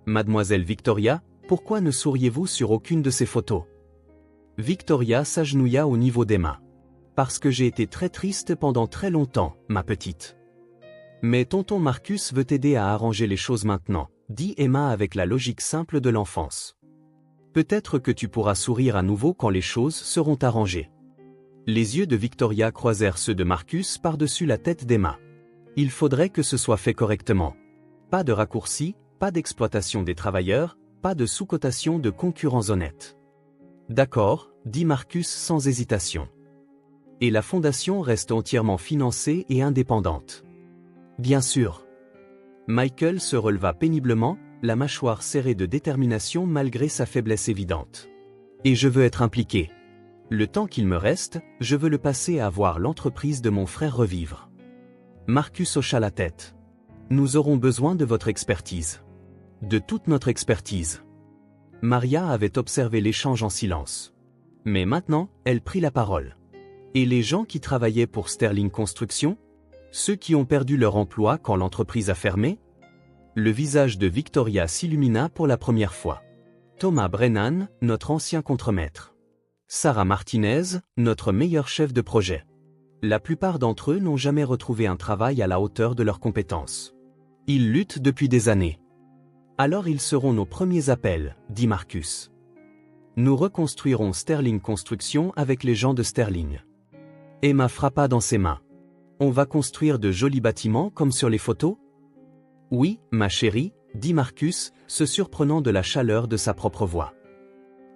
Mademoiselle Victoria, pourquoi ne souriez-vous sur aucune de ces photos? Victoria s'agenouilla au niveau d'Emma. Parce que j'ai été très triste pendant très longtemps, ma petite. Mais tonton Marcus veut t'aider à arranger les choses maintenant, dit Emma avec la logique simple de l'enfance. Peut-être que tu pourras sourire à nouveau quand les choses seront arrangées. Les yeux de Victoria croisèrent ceux de Marcus par-dessus la tête d'Emma. Il faudrait que ce soit fait correctement. Pas de raccourcis, pas d'exploitation des travailleurs, pas de sous-cotation de concurrents honnêtes. D'accord, dit Marcus sans hésitation. Et la fondation reste entièrement financée et indépendante. Bien sûr. Michael se releva péniblement, la mâchoire serrée de détermination malgré sa faiblesse évidente. Et je veux être impliqué. Le temps qu'il me reste, je veux le passer à voir l'entreprise de mon frère revivre. Marcus hocha la tête. Nous aurons besoin de votre expertise. De toute notre expertise. Maria avait observé l'échange en silence. Mais maintenant, elle prit la parole. Et les gens qui travaillaient pour Sterling Construction? Ceux qui ont perdu leur emploi quand l'entreprise a fermé? Le visage de Victoria s'illumina pour la première fois. Thomas Brennan, notre ancien contremaître. Sarah Martinez, notre meilleur chef de projet. La plupart d'entre eux n'ont jamais retrouvé un travail à la hauteur de leurs compétences. Ils luttent depuis des années. Alors ils seront nos premiers appels, dit Marcus. Nous reconstruirons Sterling Construction avec les gens de Sterling. Emma frappa dans ses mains. On va construire de jolis bâtiments comme sur les photos? Oui, ma chérie, dit Marcus, se surprenant de la chaleur de sa propre voix.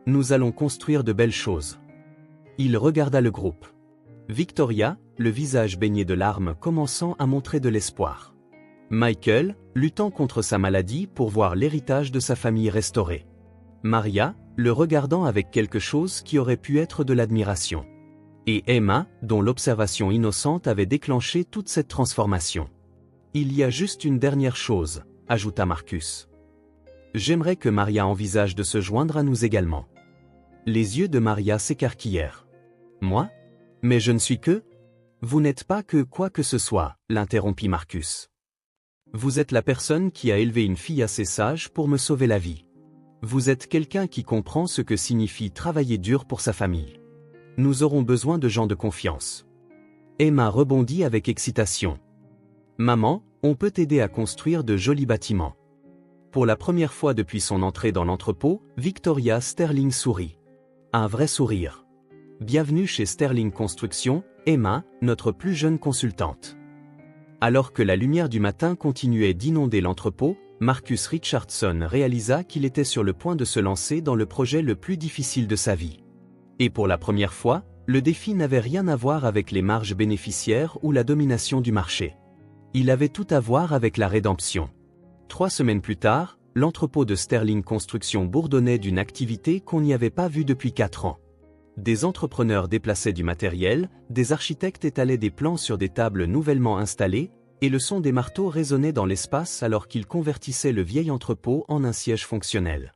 Nous allons construire de belles choses. Il regarda le groupe. Victoria, le visage baigné de larmes commençant à montrer de l'espoir. Michael, luttant contre sa maladie pour voir l'héritage de sa famille restauré. Maria, le regardant avec quelque chose qui aurait pu être de l'admiration. Et Emma, dont l'observation innocente avait déclenché toute cette transformation. Il y a juste une dernière chose, ajouta Marcus. J'aimerais que Maria envisage de se joindre à nous également. Les yeux de Maria s'écarquillèrent. Moi? Mais je ne suis que... Vous n'êtes pas que quoi que ce soit, l'interrompit Marcus. Vous êtes la personne qui a élevé une fille assez sage pour me sauver la vie. Vous êtes quelqu'un qui comprend ce que signifie travailler dur pour sa famille. Nous aurons besoin de gens de confiance. Emma rebondit avec excitation. Maman, on peut t'aider à construire de jolis bâtiments. Pour la première fois depuis son entrée dans l'entrepôt, Victoria Sterling sourit. Un vrai sourire. Bienvenue chez Sterling Construction, Emma, notre plus jeune consultante. Alors que la lumière du matin continuait d'inonder l'entrepôt, Marcus Richardson réalisa qu'il était sur le point de se lancer dans le projet le plus difficile de sa vie. Et pour la première fois, le défi n'avait rien à voir avec les marges bénéficiaires ou la domination du marché. Il avait tout à voir avec la rédemption. 3 semaines plus tard, l'entrepôt de Sterling Construction bourdonnait d'une activité qu'on n'y avait pas vue depuis 4 ans. Des entrepreneurs déplaçaient du matériel, des architectes étalaient des plans sur des tables nouvellement installées, et le son des marteaux résonnait dans l'espace alors qu'ils convertissaient le vieil entrepôt en un siège fonctionnel.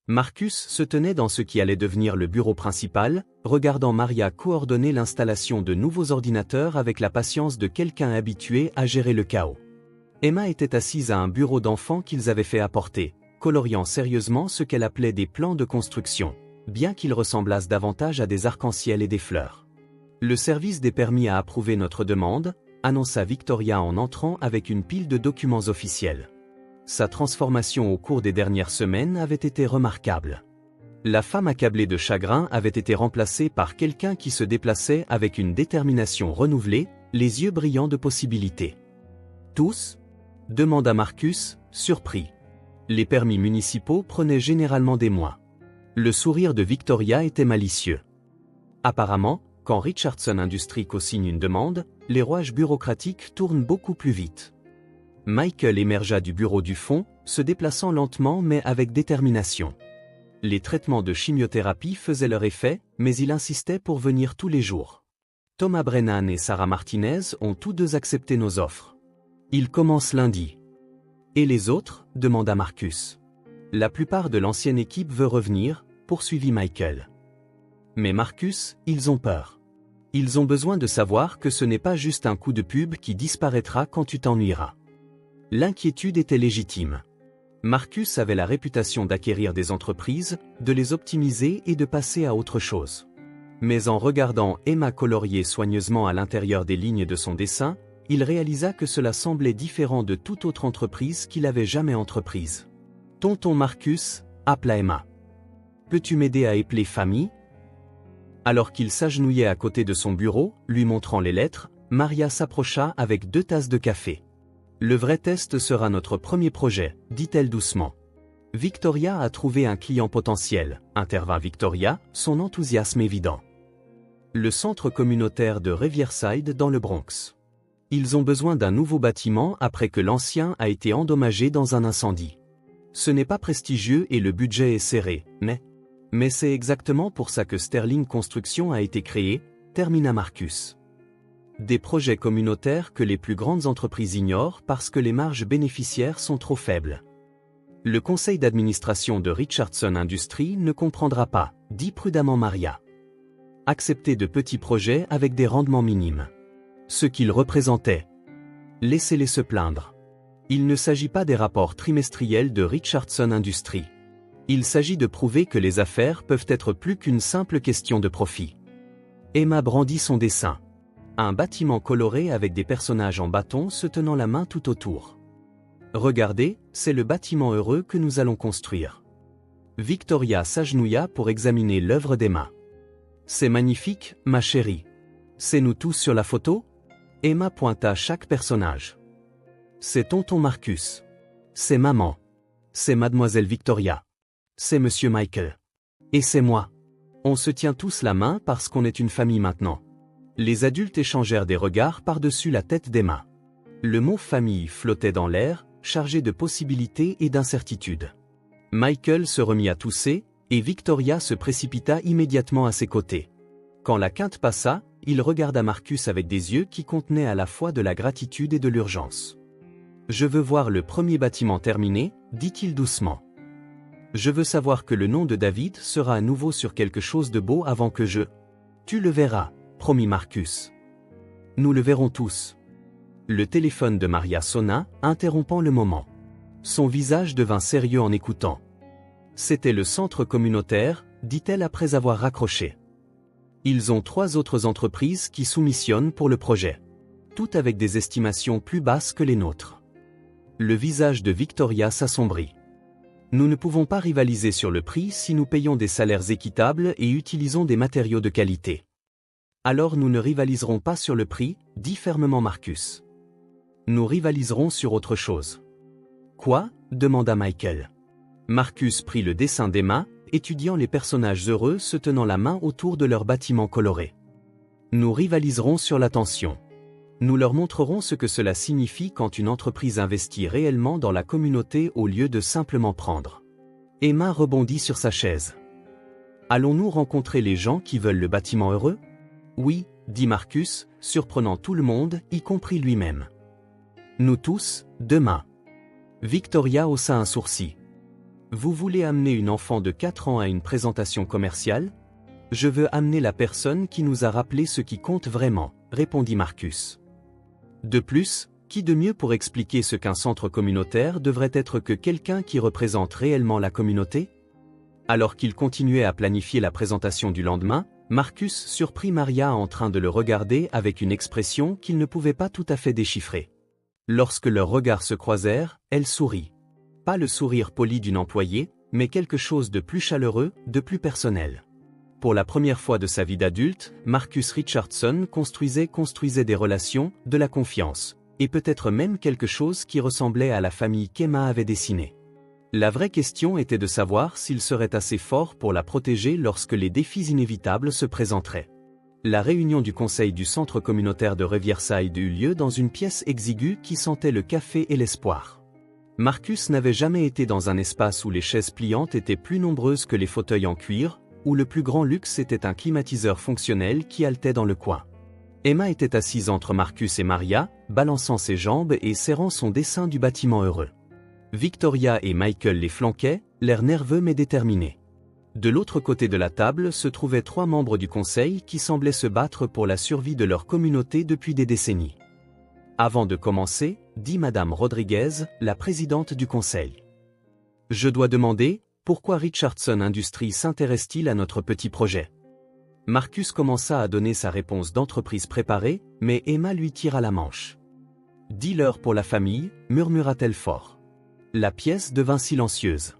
Marcus se tenait dans ce qui allait devenir le bureau principal, regardant Maria coordonner l'installation de nouveaux ordinateurs avec la patience de quelqu'un habitué à gérer le chaos. Emma était assise à un bureau d'enfant qu'ils avaient fait apporter, coloriant sérieusement ce qu'elle appelait des plans de construction, bien qu'ils ressemblassent davantage à des arcs-en-ciel et des fleurs. Le service des permis a approuvé notre demande, annonça Victoria en entrant avec une pile de documents officiels. Sa transformation au cours des dernières semaines avait été remarquable. La femme accablée de chagrin avait été remplacée par quelqu'un qui se déplaçait avec une détermination renouvelée, les yeux brillants de possibilités. Tous ? Demanda Marcus, surpris. Les permis municipaux prenaient généralement des mois. Le sourire de Victoria était malicieux. Apparemment, quand Richardson Industries co-signe une demande, les rouages bureaucratiques tournent beaucoup plus vite. Michael émergea du bureau du fond, se déplaçant lentement mais avec détermination. Les traitements de chimiothérapie faisaient leur effet, mais il insistait pour venir tous les jours. Thomas Brennan et Sarah Martinez ont tous deux accepté nos offres. Ils commencent lundi. Et les autres ? Demanda Marcus. La plupart de l'ancienne équipe veut revenir, poursuivit Michael. Mais Marcus, ils ont peur. Ils ont besoin de savoir que ce n'est pas juste un coup de pub qui disparaîtra quand tu t'ennuieras. L'inquiétude était légitime. Marcus avait la réputation d'acquérir des entreprises, de les optimiser et de passer à autre chose. Mais en regardant Emma colorier soigneusement à l'intérieur des lignes de son dessin, il réalisa que cela semblait différent de toute autre entreprise qu'il avait jamais entreprise. « Tonton Marcus » appela Emma. « Peux-tu m'aider à épeler famille ?» Alors qu'il s'agenouillait à côté de son bureau, lui montrant les lettres, Maria s'approcha avec 2 tasses de café. « Le vrai test sera notre premier projet, dit-elle doucement. Victoria a trouvé un client potentiel, intervint Victoria, son enthousiasme évident. Le centre communautaire de Riverside dans le Bronx. Ils ont besoin d'un nouveau bâtiment après que l'ancien a été endommagé dans un incendie. Ce n'est pas prestigieux et le budget est serré, mais c'est exactement pour ça que Sterling Construction a été créé, termina Marcus. Des projets communautaires que les plus grandes entreprises ignorent parce que les marges bénéficiaires sont trop faibles. Le conseil d'administration de Richardson Industries ne comprendra pas, dit prudemment Maria. Accepter de petits projets avec des rendements minimes. Ce qu'ils représentaient. Laissez-les se plaindre. Il ne s'agit pas des rapports trimestriels de Richardson Industries. Il s'agit de prouver que les affaires peuvent être plus qu'une simple question de profit. Emma brandit son dessin. Un bâtiment coloré avec des personnages en bâton se tenant la main tout autour. Regardez, c'est le bâtiment heureux que nous allons construire. Victoria s'agenouilla pour examiner l'œuvre d'Emma. C'est magnifique, ma chérie. C'est nous tous sur la photo ? Emma pointa chaque personnage. C'est tonton Marcus. C'est maman. C'est mademoiselle Victoria. C'est monsieur Michael. Et c'est moi. On se tient tous la main parce qu'on est une famille maintenant. Les adultes échangèrent des regards par-dessus la tête d'Emma. Le mot famille flottait dans l'air, chargé de possibilités et d'incertitudes. Michael se remit à tousser, et Victoria se précipita immédiatement à ses côtés. Quand la quinte passa, il regarda Marcus avec des yeux qui contenaient à la fois de la gratitude et de l'urgence. « Je veux voir le premier bâtiment terminé, » dit-il doucement. « Je veux savoir que le nom de David sera à nouveau sur quelque chose de beau avant que je... » « Tu le verras, » promit Marcus. « Nous le verrons tous. » Le téléphone de Maria sonna, interrompant le moment. Son visage devint sérieux en écoutant. C'était le centre communautaire, dit-elle après avoir raccroché. Ils ont 3 autres entreprises qui soumissionnent pour le projet. Toutes avec des estimations plus basses que les nôtres. Le visage de Victoria s'assombrit. Nous ne pouvons pas rivaliser sur le prix si nous payons des salaires équitables et utilisons des matériaux de qualité. Alors nous ne rivaliserons pas sur le prix, dit fermement Marcus. Nous rivaliserons sur autre chose. Quoi ? Demanda Michael. Marcus prit le dessin d'Emma, étudiant les personnages heureux se tenant la main autour de leur bâtiment coloré. Nous rivaliserons sur l'attention. Nous leur montrerons ce que cela signifie quand une entreprise investit réellement dans la communauté au lieu de simplement prendre. Emma rebondit sur sa chaise. Allons-nous rencontrer les gens qui veulent le bâtiment heureux ? Oui, dit Marcus, surprenant tout le monde, y compris lui-même. Nous tous, demain. Victoria haussa un sourcil. Vous voulez amener une enfant de 4 ans à une présentation commerciale ? Je veux amener la personne qui nous a rappelé ce qui compte vraiment, répondit Marcus. De plus, qui de mieux pour expliquer ce qu'un centre communautaire devrait être que quelqu'un qui représente réellement la communauté ? Alors qu'il continuait à planifier la présentation du lendemain, Marcus surprit Maria en train de le regarder avec une expression qu'il ne pouvait pas tout à fait déchiffrer. Lorsque leurs regards se croisèrent, elle sourit. Pas le sourire poli d'une employée, mais quelque chose de plus chaleureux, de plus personnel. Pour la première fois de sa vie d'adulte, Marcus Richardson construisait des relations, de la confiance, et peut-être même quelque chose qui ressemblait à la famille qu'Emma avait dessinée. La vraie question était de savoir s'il serait assez fort pour la protéger lorsque les défis inévitables se présenteraient. La réunion du conseil du centre communautaire de Riverside eut lieu dans une pièce exiguë qui sentait le café et l'espoir. Marcus n'avait jamais été dans un espace où les chaises pliantes étaient plus nombreuses que les fauteuils en cuir, où le plus grand luxe était un climatiseur fonctionnel qui haletait dans le coin. Emma était assise entre Marcus et Maria, balançant ses jambes et serrant son dessin du bâtiment heureux. Victoria et Michael les flanquaient, l'air nerveux mais déterminé. De l'autre côté de la table se trouvaient 3 membres du conseil qui semblaient se battre pour la survie de leur communauté depuis des décennies. Avant de commencer, dit Madame Rodriguez, la présidente du conseil. Je dois demander, pourquoi Richardson Industries s'intéresse-t-il à notre petit projet ? Marcus commença à donner sa réponse d'entreprise préparée, mais Emma lui tira la manche. Dis-leur pour la famille, murmura-t-elle fort. La pièce devint silencieuse.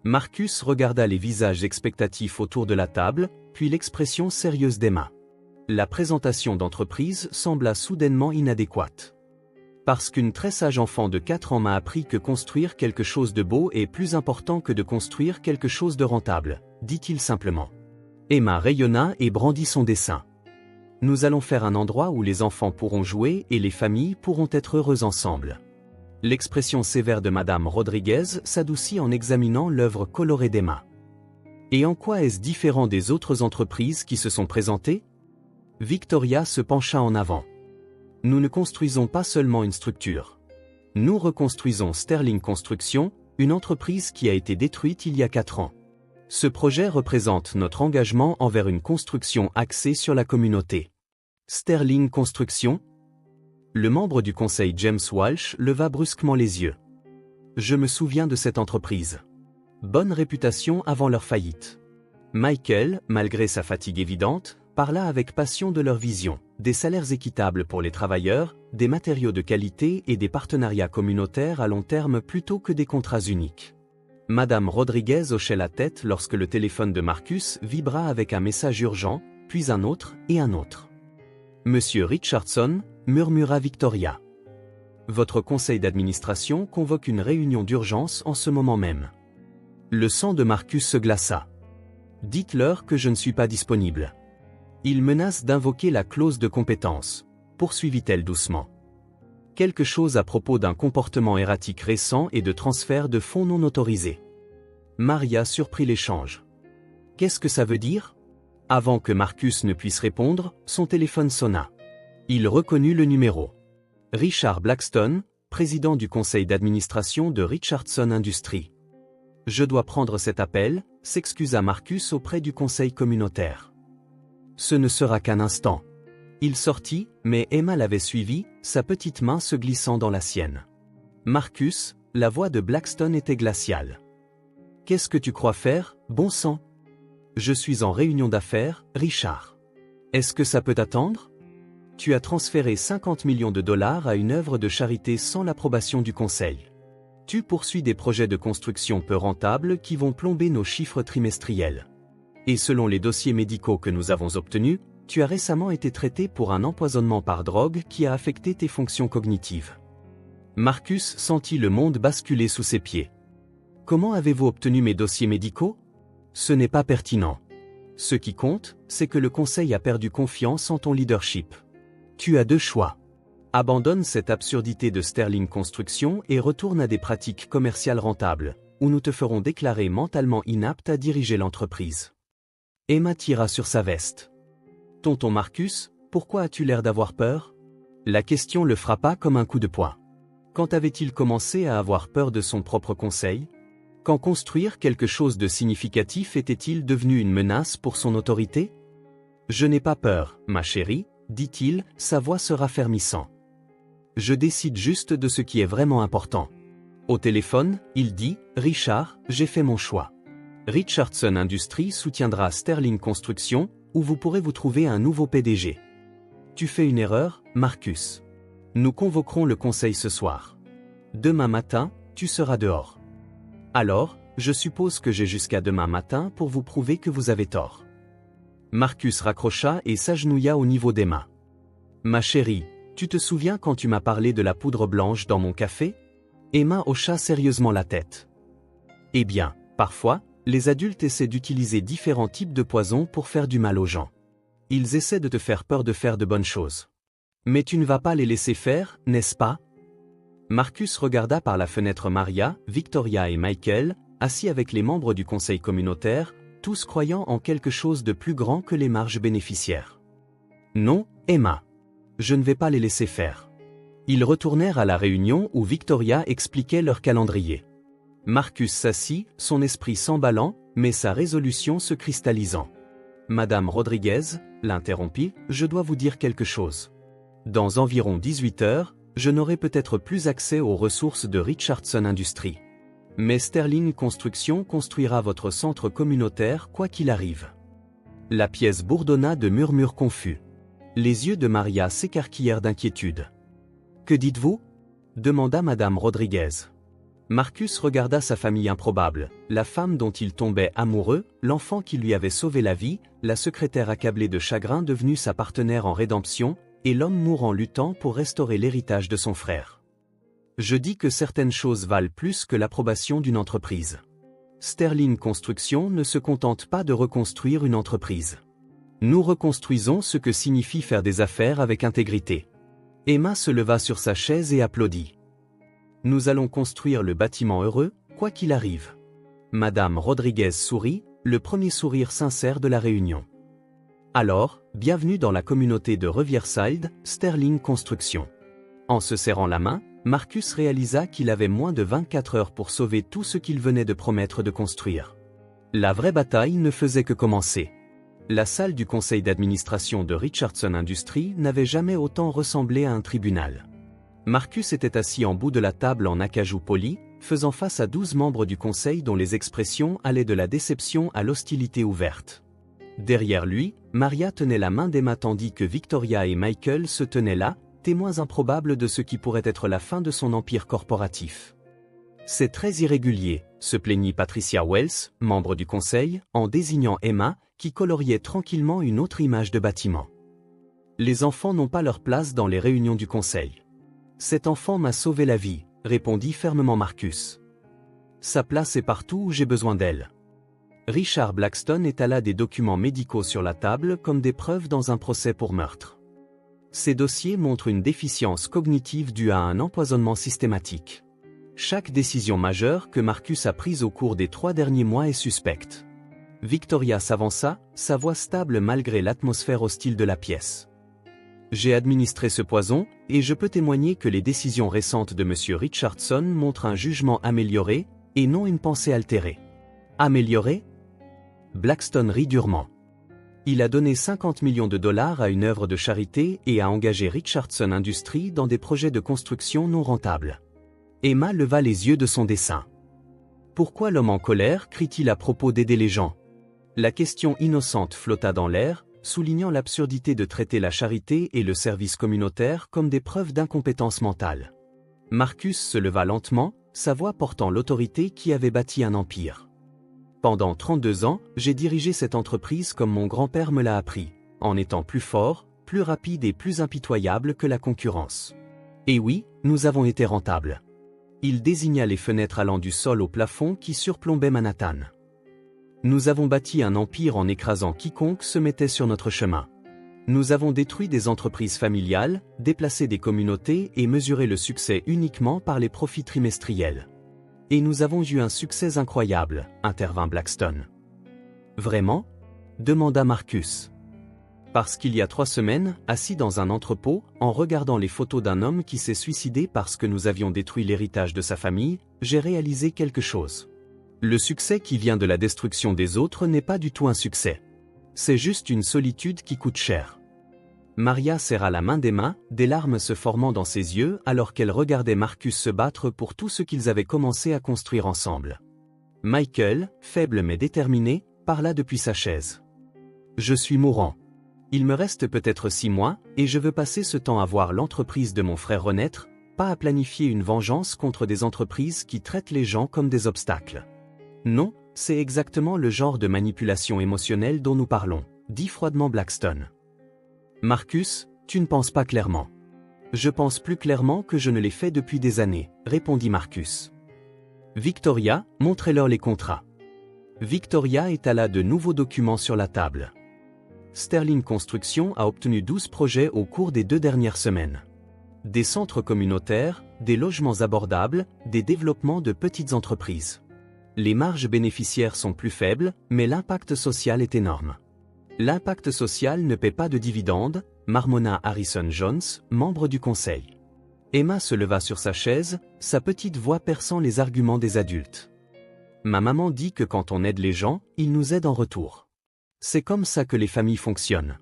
Marcus regarda les visages expectatifs autour de la table, puis l'expression sérieuse d'Emma. La présentation d'entreprise sembla soudainement inadéquate. Parce qu'une très sage enfant de 4 ans m'a appris que construire quelque chose de beau est plus important que de construire quelque chose de rentable, dit-il simplement. Emma rayonna et brandit son dessin. Nous allons faire un endroit où les enfants pourront jouer et les familles pourront être heureuses ensemble. L'expression sévère de Madame Rodriguez s'adoucit en examinant l'œuvre colorée d'Emma. Et en quoi est-ce différent des autres entreprises qui se sont présentées ? Victoria se pencha en avant. Nous ne construisons pas seulement une structure. Nous reconstruisons Sterling Construction, une entreprise qui a été détruite il y a 4 ans. Ce projet représente notre engagement envers une construction axée sur la communauté. Sterling Construction ? Le membre du conseil James Walsh leva brusquement les yeux. Je me souviens de cette entreprise. Bonne réputation avant leur faillite. Michael, malgré sa fatigue évidente, parla avec passion de leur vision, des salaires équitables pour les travailleurs, des matériaux de qualité et des partenariats communautaires à long terme plutôt que des contrats uniques. Madame Rodriguez hochait la tête lorsque le téléphone de Marcus vibra avec un message urgent, puis un autre et un autre. Monsieur Richardson, murmura Victoria. Votre conseil d'administration convoque une réunion d'urgence en ce moment même. Le sang de Marcus se glaça. Dites-leur que je ne suis pas disponible. Ils menacent d'invoquer la clause de compétence, poursuivit-elle doucement. Quelque chose à propos d'un comportement erratique récent et de transfert de fonds non autorisés. Maria surprit l'échange. Qu'est-ce que ça veut dire ? Avant que Marcus ne puisse répondre, son téléphone sonna. Il reconnut le numéro. Richard Blackstone, président du conseil d'administration de Richardson Industries. Je dois prendre cet appel, s'excusa Marcus auprès du conseil communautaire. Ce ne sera qu'un instant. Il sortit, mais Emma l'avait suivi, sa petite main se glissant dans la sienne. Marcus, la voix de Blackstone était glaciale. Qu'est-ce que tu crois faire, bon sang? Je suis en réunion d'affaires, Richard. Est-ce que ça peut attendre? Tu as transféré 50 millions de dollars à une œuvre de charité sans l'approbation du conseil. Tu poursuis des projets de construction peu rentables qui vont plomber nos chiffres trimestriels. Et selon les dossiers médicaux que nous avons obtenus, tu as récemment été traité pour un empoisonnement par drogue qui a affecté tes fonctions cognitives. Marcus sentit le monde basculer sous ses pieds. Comment avez-vous obtenu mes dossiers médicaux? Ce n'est pas pertinent. Ce qui compte, c'est que le conseil a perdu confiance en ton leadership. Tu as deux choix. Abandonne cette absurdité de Sterling Construction et retourne à des pratiques commerciales rentables, ou nous te ferons déclarer mentalement inapte à diriger l'entreprise. Emma tira sur sa veste. Tonton Marcus, pourquoi as-tu l'air d'avoir peur? La question le frappa comme un coup de poing. Quand avait-il commencé à avoir peur de son propre conseil? Quand construire quelque chose de significatif était-il devenu une menace pour son autorité? Je n'ai pas peur, ma chérie, dit-il, sa voix se raffermissant. Je décide juste de ce qui est vraiment important. Au téléphone, il dit, Richard, j'ai fait mon choix. Richardson Industries soutiendra Sterling Construction, où vous pourrez vous trouver un nouveau PDG. Tu fais une erreur, Marcus. Nous convoquerons le conseil ce soir. Demain matin, tu seras dehors. Alors, je suppose que j'ai jusqu'à demain matin pour vous prouver que vous avez tort. Marcus raccrocha et s'agenouilla au niveau d'Emma. Ma chérie, tu te souviens quand tu m'as parlé de la poudre blanche dans mon café? Emma hocha sérieusement la tête. Eh bien, parfois, les adultes essaient d'utiliser différents types de poisons pour faire du mal aux gens. Ils essaient de te faire peur de faire de bonnes choses. Mais tu ne vas pas les laisser faire, n'est-ce pas? Marcus regarda par la fenêtre Maria, Victoria et Michael, assis avec les membres du conseil communautaire, tous croyant en quelque chose de plus grand que les marges bénéficiaires. Non, Emma. Je ne vais pas les laisser faire. Ils retournèrent à la réunion où Victoria expliquait leur calendrier. Marcus s'assit, son esprit s'emballant, mais sa résolution se cristallisant. Madame Rodriguez, l'interrompit, je dois vous dire quelque chose. Dans environ 18 heures, je n'aurai peut-être plus accès aux ressources de Richardson Industries. Mais Sterling Construction construira votre centre communautaire quoi qu'il arrive. La pièce bourdonna de murmures confus. Les yeux de Maria s'écarquillèrent d'inquiétude. Que dites-vous? Demanda Madame Rodriguez. Marcus regarda sa famille improbable, la femme dont il tombait amoureux, l'enfant qui lui avait sauvé la vie, la secrétaire accablée de chagrin devenue sa partenaire en rédemption, et l'homme mourant luttant pour restaurer l'héritage de son frère. Je dis que certaines choses valent plus que l'approbation d'une entreprise. Sterling Construction ne se contente pas de reconstruire une entreprise. Nous reconstruisons ce que signifie faire des affaires avec intégrité. Emma se leva sur sa chaise et applaudit. Nous allons construire le bâtiment heureux, quoi qu'il arrive. Madame Rodriguez sourit, le premier sourire sincère de la réunion. Alors, bienvenue dans la communauté de Riverside, Sterling Construction. En se serrant la main, Marcus réalisa qu'il avait moins de 24 heures pour sauver tout ce qu'il venait de promettre de construire. La vraie bataille ne faisait que commencer. La salle du conseil d'administration de Richardson Industries n'avait jamais autant ressemblé à un tribunal. Marcus était assis en bout de la table en acajou poli, faisant face à 12 membres du conseil dont les expressions allaient de la déception à l'hostilité ouverte. Derrière lui, Maria tenait la main d'Emma tandis que Victoria et Michael se tenaient là, témoins improbables de ce qui pourrait être la fin de son empire corporatif. C'est très irrégulier, se plaignit Patricia Wells, membre du conseil, en désignant Emma, qui coloriait tranquillement une autre image de bâtiment. Les enfants n'ont pas leur place dans les réunions du conseil. Cet enfant m'a sauvé la vie, répondit fermement Marcus. Sa place est partout où j'ai besoin d'elle. Richard Blackstone étala des documents médicaux sur la table comme des preuves dans un procès pour meurtre. Ces dossiers montrent une déficience cognitive due à un empoisonnement systématique. Chaque décision majeure que Marcus a prise au cours des 3 derniers mois est suspecte. Victoria s'avança, sa voix stable malgré l'atmosphère hostile de la pièce. J'ai administré ce poison, et je peux témoigner que les décisions récentes de M. Richardson montrent un jugement amélioré, et non une pensée altérée. Amélioré? Blackstone rit durement. Il a donné 50 millions de dollars à une œuvre de charité et a engagé Richardson Industries dans des projets de construction non rentables. Emma leva les yeux de son dessin. Pourquoi l'homme en colère crie-t-il à propos d'aider les gens? La question innocente flotta dans l'air, soulignant l'absurdité de traiter la charité et le service communautaire comme des preuves d'incompétence mentale. Marcus se leva lentement, sa voix portant l'autorité qui avait bâti un empire. Pendant 32 ans, j'ai dirigé cette entreprise comme mon grand-père me l'a appris, en étant plus fort, plus rapide et plus impitoyable que la concurrence. Et oui, nous avons été rentables. Il désigna les fenêtres allant du sol au plafond qui surplombaient Manhattan. Nous avons bâti un empire en écrasant quiconque se mettait sur notre chemin. Nous avons détruit des entreprises familiales, déplacé des communautés et mesuré le succès uniquement par les profits trimestriels. Et nous avons eu un succès incroyable, intervint Blackstone. Vraiment? Demanda Marcus. Parce qu'il y a 3 semaines, assis dans un entrepôt, en regardant les photos d'un homme qui s'est suicidé parce que nous avions détruit l'héritage de sa famille, j'ai réalisé quelque chose. Le succès qui vient de la destruction des autres n'est pas du tout un succès. C'est juste une solitude qui coûte cher. Maria serra la main d'Emma, des larmes se formant dans ses yeux alors qu'elle regardait Marcus se battre pour tout ce qu'ils avaient commencé à construire ensemble. Michael, faible mais déterminé, parla depuis sa chaise. Je suis mourant. Il me reste peut-être 6 mois, et je veux passer ce temps à voir l'entreprise de mon frère renaître, pas à planifier une vengeance contre des entreprises qui traitent les gens comme des obstacles. Non, c'est exactement le genre de manipulation émotionnelle dont nous parlons, dit froidement Blackstone. Marcus, tu ne penses pas clairement. Je pense plus clairement que je ne l'ai fait depuis des années, répondit Marcus. Victoria, montrez-leur les contrats. Victoria étala de nouveaux documents sur la table. Sterling Construction a obtenu 12 projets au cours des 2 dernières semaines. Des centres communautaires, des logements abordables, des développements de petites entreprises. Les marges bénéficiaires sont plus faibles, mais l'impact social est énorme. L'impact social ne paie pas de dividendes, marmonna Harrison Jones, membre du conseil. Emma se leva sur sa chaise, sa petite voix perçant les arguments des adultes. Ma maman dit que quand on aide les gens, ils nous aident en retour. C'est comme ça que les familles fonctionnent.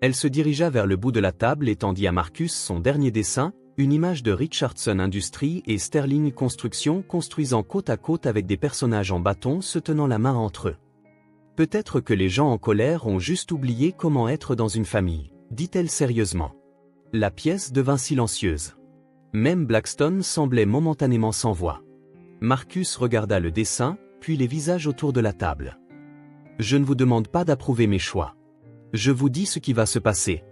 Elle se dirigea vers le bout de la table et tendit à Marcus son dernier dessin, une image de Richardson Industries et Sterling Construction construisant côte à côte avec des personnages en bâton se tenant la main entre eux. Peut-être que les gens en colère ont juste oublié comment être dans une famille, dit-elle sérieusement. La pièce devint silencieuse. Même Blackstone semblait momentanément sans voix. Marcus regarda le dessin, puis les visages autour de la table. Je ne vous demande pas d'approuver mes choix. Je vous dis ce qui va se passer.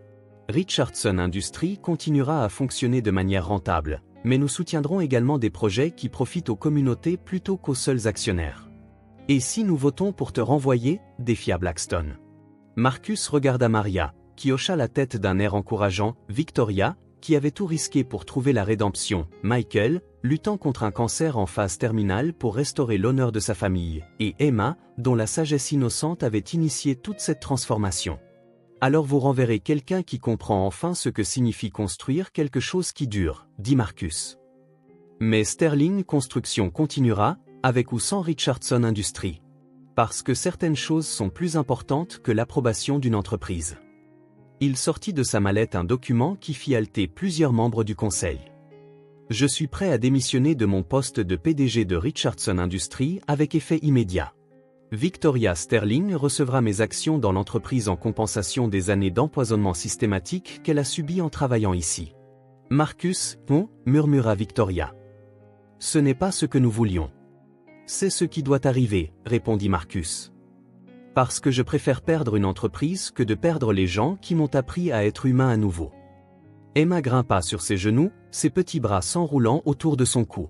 Richardson Industries continuera à fonctionner de manière rentable, mais nous soutiendrons également des projets qui profitent aux communautés plutôt qu'aux seuls actionnaires. Et si nous votons pour te renvoyer, défia Blackstone. Marcus regarda Maria, qui hocha la tête d'un air encourageant, Victoria, qui avait tout risqué pour trouver la rédemption, Michael, luttant contre un cancer en phase terminale pour restaurer l'honneur de sa famille, et Emma, dont la sagesse innocente avait initié toute cette transformation. Alors vous renverrez quelqu'un qui comprend enfin ce que signifie construire quelque chose qui dure, dit Marcus. Mais Sterling Construction continuera, avec ou sans Richardson Industries. Parce que certaines choses sont plus importantes que l'approbation d'une entreprise. Il sortit de sa mallette un document qui fit halter plusieurs membres du conseil. Je suis prêt à démissionner de mon poste de PDG de Richardson Industries avec effet immédiat. Victoria Sterling recevra mes actions dans l'entreprise en compensation des années d'empoisonnement systématique qu'elle a subies en travaillant ici. Marcus, murmura Victoria. Ce n'est pas ce que nous voulions. C'est ce qui doit arriver, répondit Marcus. Parce que je préfère perdre une entreprise que de perdre les gens qui m'ont appris à être humain à nouveau. Emma grimpa sur ses genoux, ses petits bras s'enroulant autour de son cou.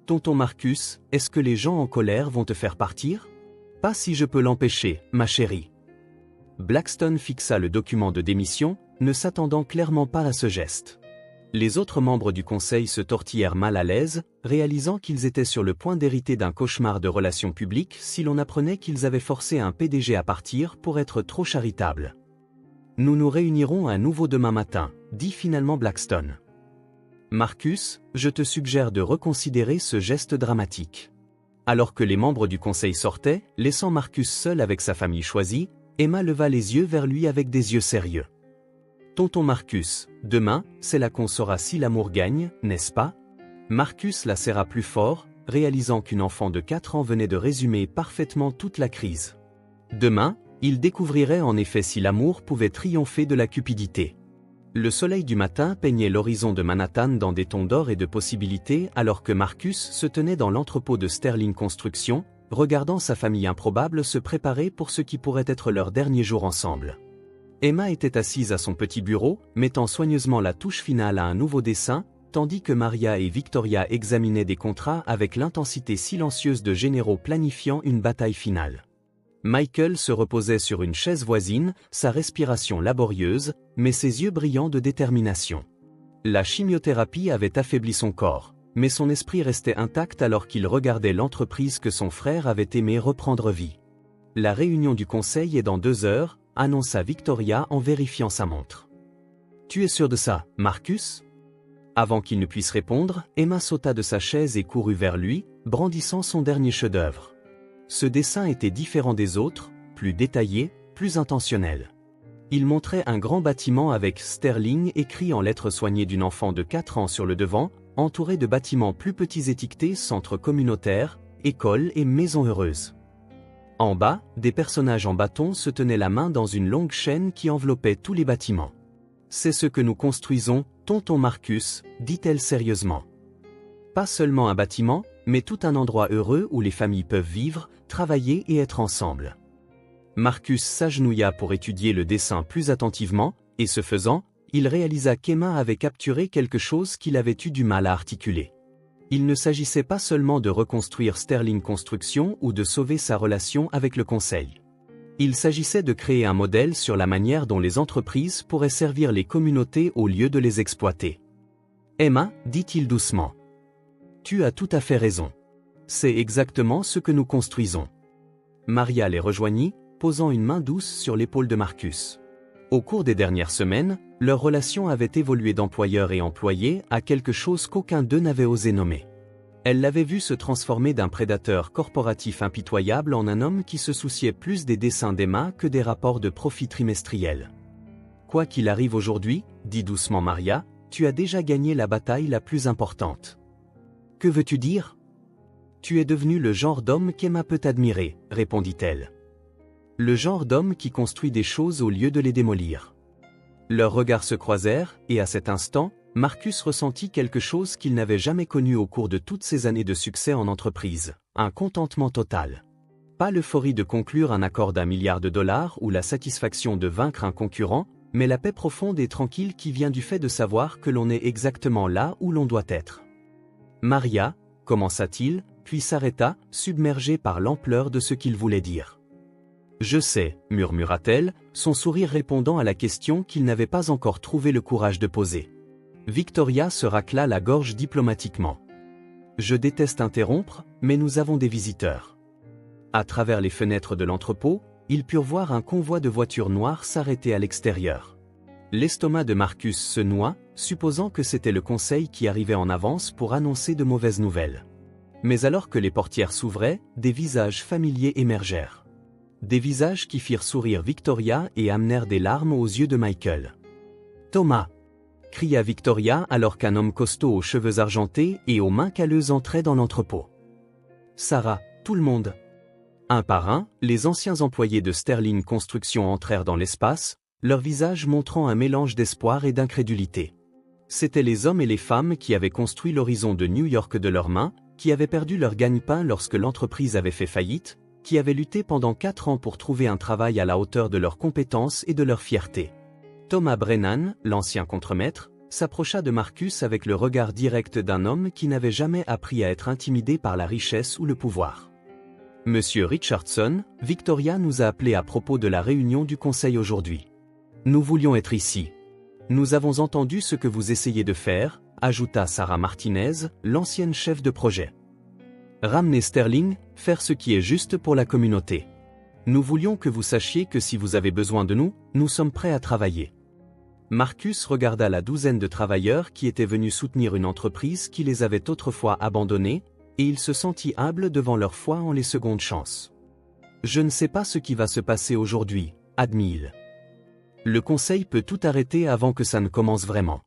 Tonton Marcus, est-ce que les gens en colère vont te faire partir? Pas si je peux l'empêcher, ma chérie. Blackstone fixa le document de démission, ne s'attendant clairement pas à ce geste. Les autres membres du conseil se tortillèrent mal à l'aise, réalisant qu'ils étaient sur le point d'hériter d'un cauchemar de relations publiques si l'on apprenait qu'ils avaient forcé un PDG à partir pour être trop charitable. Nous nous réunirons à nouveau demain matin, dit finalement Blackstone. Marcus, je te suggère de reconsidérer ce geste dramatique. Alors que les membres du conseil sortaient, laissant Marcus seul avec sa famille choisie, Emma leva les yeux vers lui avec des yeux sérieux. Tonton Marcus, demain, c'est là qu'on saura si l'amour gagne, n'est-ce pas? Marcus la serra plus fort, réalisant qu'une enfant de 4 ans venait de résumer parfaitement toute la crise. Demain, il découvrirait en effet si l'amour pouvait triompher de la cupidité. Le soleil du matin peignait l'horizon de Manhattan dans des tons d'or et de possibilités alors que Marcus se tenait dans l'entrepôt de Sterling Construction, regardant sa famille improbable se préparer pour ce qui pourrait être leur dernier jour ensemble. Emma était assise à son petit bureau, mettant soigneusement la touche finale à un nouveau dessin, tandis que Maria et Victoria examinaient des contrats avec l'intensité silencieuse de généraux planifiant une bataille finale. Michael se reposait sur une chaise voisine, sa respiration laborieuse, mais ses yeux brillants de détermination. La chimiothérapie avait affaibli son corps, mais son esprit restait intact alors qu'il regardait l'entreprise que son frère avait aimé reprendre vie. La réunion du conseil est dans 2 heures, annonça Victoria en vérifiant sa montre. Tu es sûr de ça, Marcus? Avant qu'il ne puisse répondre, Emma sauta de sa chaise et courut vers lui, brandissant son dernier chef-d'œuvre. Ce dessin était différent des autres, plus détaillé, plus intentionnel. Il montrait un grand bâtiment avec Sterling écrit en lettres soignées d'une enfant de 4 ans sur le devant, entouré de bâtiments plus petits étiquetés centres communautaires, écoles et maisons heureuses. En bas, des personnages en bâton se tenaient la main dans une longue chaîne qui enveloppait tous les bâtiments. C'est ce que nous construisons, tonton Marcus, dit-elle sérieusement. Pas seulement un bâtiment, mais tout un endroit heureux où les familles peuvent vivre, travailler et être ensemble. Marcus s'agenouilla pour étudier le dessin plus attentivement, et ce faisant, il réalisa qu'Emma avait capturé quelque chose qu'il avait eu du mal à articuler. Il ne s'agissait pas seulement de reconstruire Sterling Construction ou de sauver sa relation avec le conseil. Il s'agissait de créer un modèle sur la manière dont les entreprises pourraient servir les communautés au lieu de les exploiter. Emma, dit-il doucement. Tu as tout à fait raison. C'est exactement ce que nous construisons. Maria les rejoignit, posant une main douce sur l'épaule de Marcus. Au cours des dernières semaines, leur relation avait évolué d'employeur et employé à quelque chose qu'aucun d'eux n'avait osé nommer. Elle l'avait vu se transformer d'un prédateur corporatif impitoyable en un homme qui se souciait plus des dessins d'Emma que des rapports de profit trimestriels. Quoi qu'il arrive aujourd'hui, dit doucement Maria, tu as déjà gagné la bataille la plus importante. Que veux-tu dire? Tu es devenu le genre d'homme qu'Emma peut admirer, répondit-elle. Le genre d'homme qui construit des choses au lieu de les démolir. Leurs regards se croisèrent, et à cet instant, Marcus ressentit quelque chose qu'il n'avait jamais connu au cours de toutes ses années de succès en entreprise, un contentement total. Pas l'euphorie de conclure un accord d'1 milliard de dollars ou la satisfaction de vaincre un concurrent, mais la paix profonde et tranquille qui vient du fait de savoir que l'on est exactement là où l'on doit être. Maria, commença-t-il, puis s'arrêta, submergée par l'ampleur de ce qu'il voulait dire. Je sais, murmura-t-elle, son sourire répondant à la question qu'il n'avait pas encore trouvé le courage de poser. Victoria se racla la gorge diplomatiquement. Je déteste interrompre, mais nous avons des visiteurs. À travers les fenêtres de l'entrepôt, ils purent voir un convoi de voitures noires s'arrêter à l'extérieur. L'estomac de Marcus se noua, supposant que c'était le conseil qui arrivait en avance pour annoncer de mauvaises nouvelles. Mais alors que les portières s'ouvraient, des visages familiers émergèrent. Des visages qui firent sourire Victoria et amenèrent des larmes aux yeux de Michael. « Thomas !» cria Victoria alors qu'un homme costaud aux cheveux argentés et aux mains calleuses entrait dans l'entrepôt. « Sarah, tout le monde !» Un par un, les anciens employés de Sterling Construction entrèrent dans l'espace, leurs visages montrant un mélange d'espoir et d'incrédulité. C'étaient les hommes et les femmes qui avaient construit l'horizon de New York de leurs mains, qui avaient perdu leur gagne-pain lorsque l'entreprise avait fait faillite, qui avaient lutté pendant 4 ans pour trouver un travail à la hauteur de leurs compétences et de leur fierté. Thomas Brennan, l'ancien contremaître, s'approcha de Marcus avec le regard direct d'un homme qui n'avait jamais appris à être intimidé par la richesse ou le pouvoir. « Monsieur Richardson, Victoria nous a appelés à propos de la réunion du conseil aujourd'hui. Nous voulions être ici. Nous avons entendu ce que vous essayez de faire, ajouta Sarah Martinez, l'ancienne chef de projet. Ramener Sterling, faire ce qui est juste pour la communauté. Nous voulions que vous sachiez que si vous avez besoin de nous, nous sommes prêts à travailler. » Marcus regarda la douzaine de travailleurs qui étaient venus soutenir une entreprise qui les avait autrefois abandonnés, et il se sentit humble devant leur foi en les secondes chances. « Je ne sais pas ce qui va se passer aujourd'hui, admis-il. Le conseil peut tout arrêter avant que ça ne commence vraiment.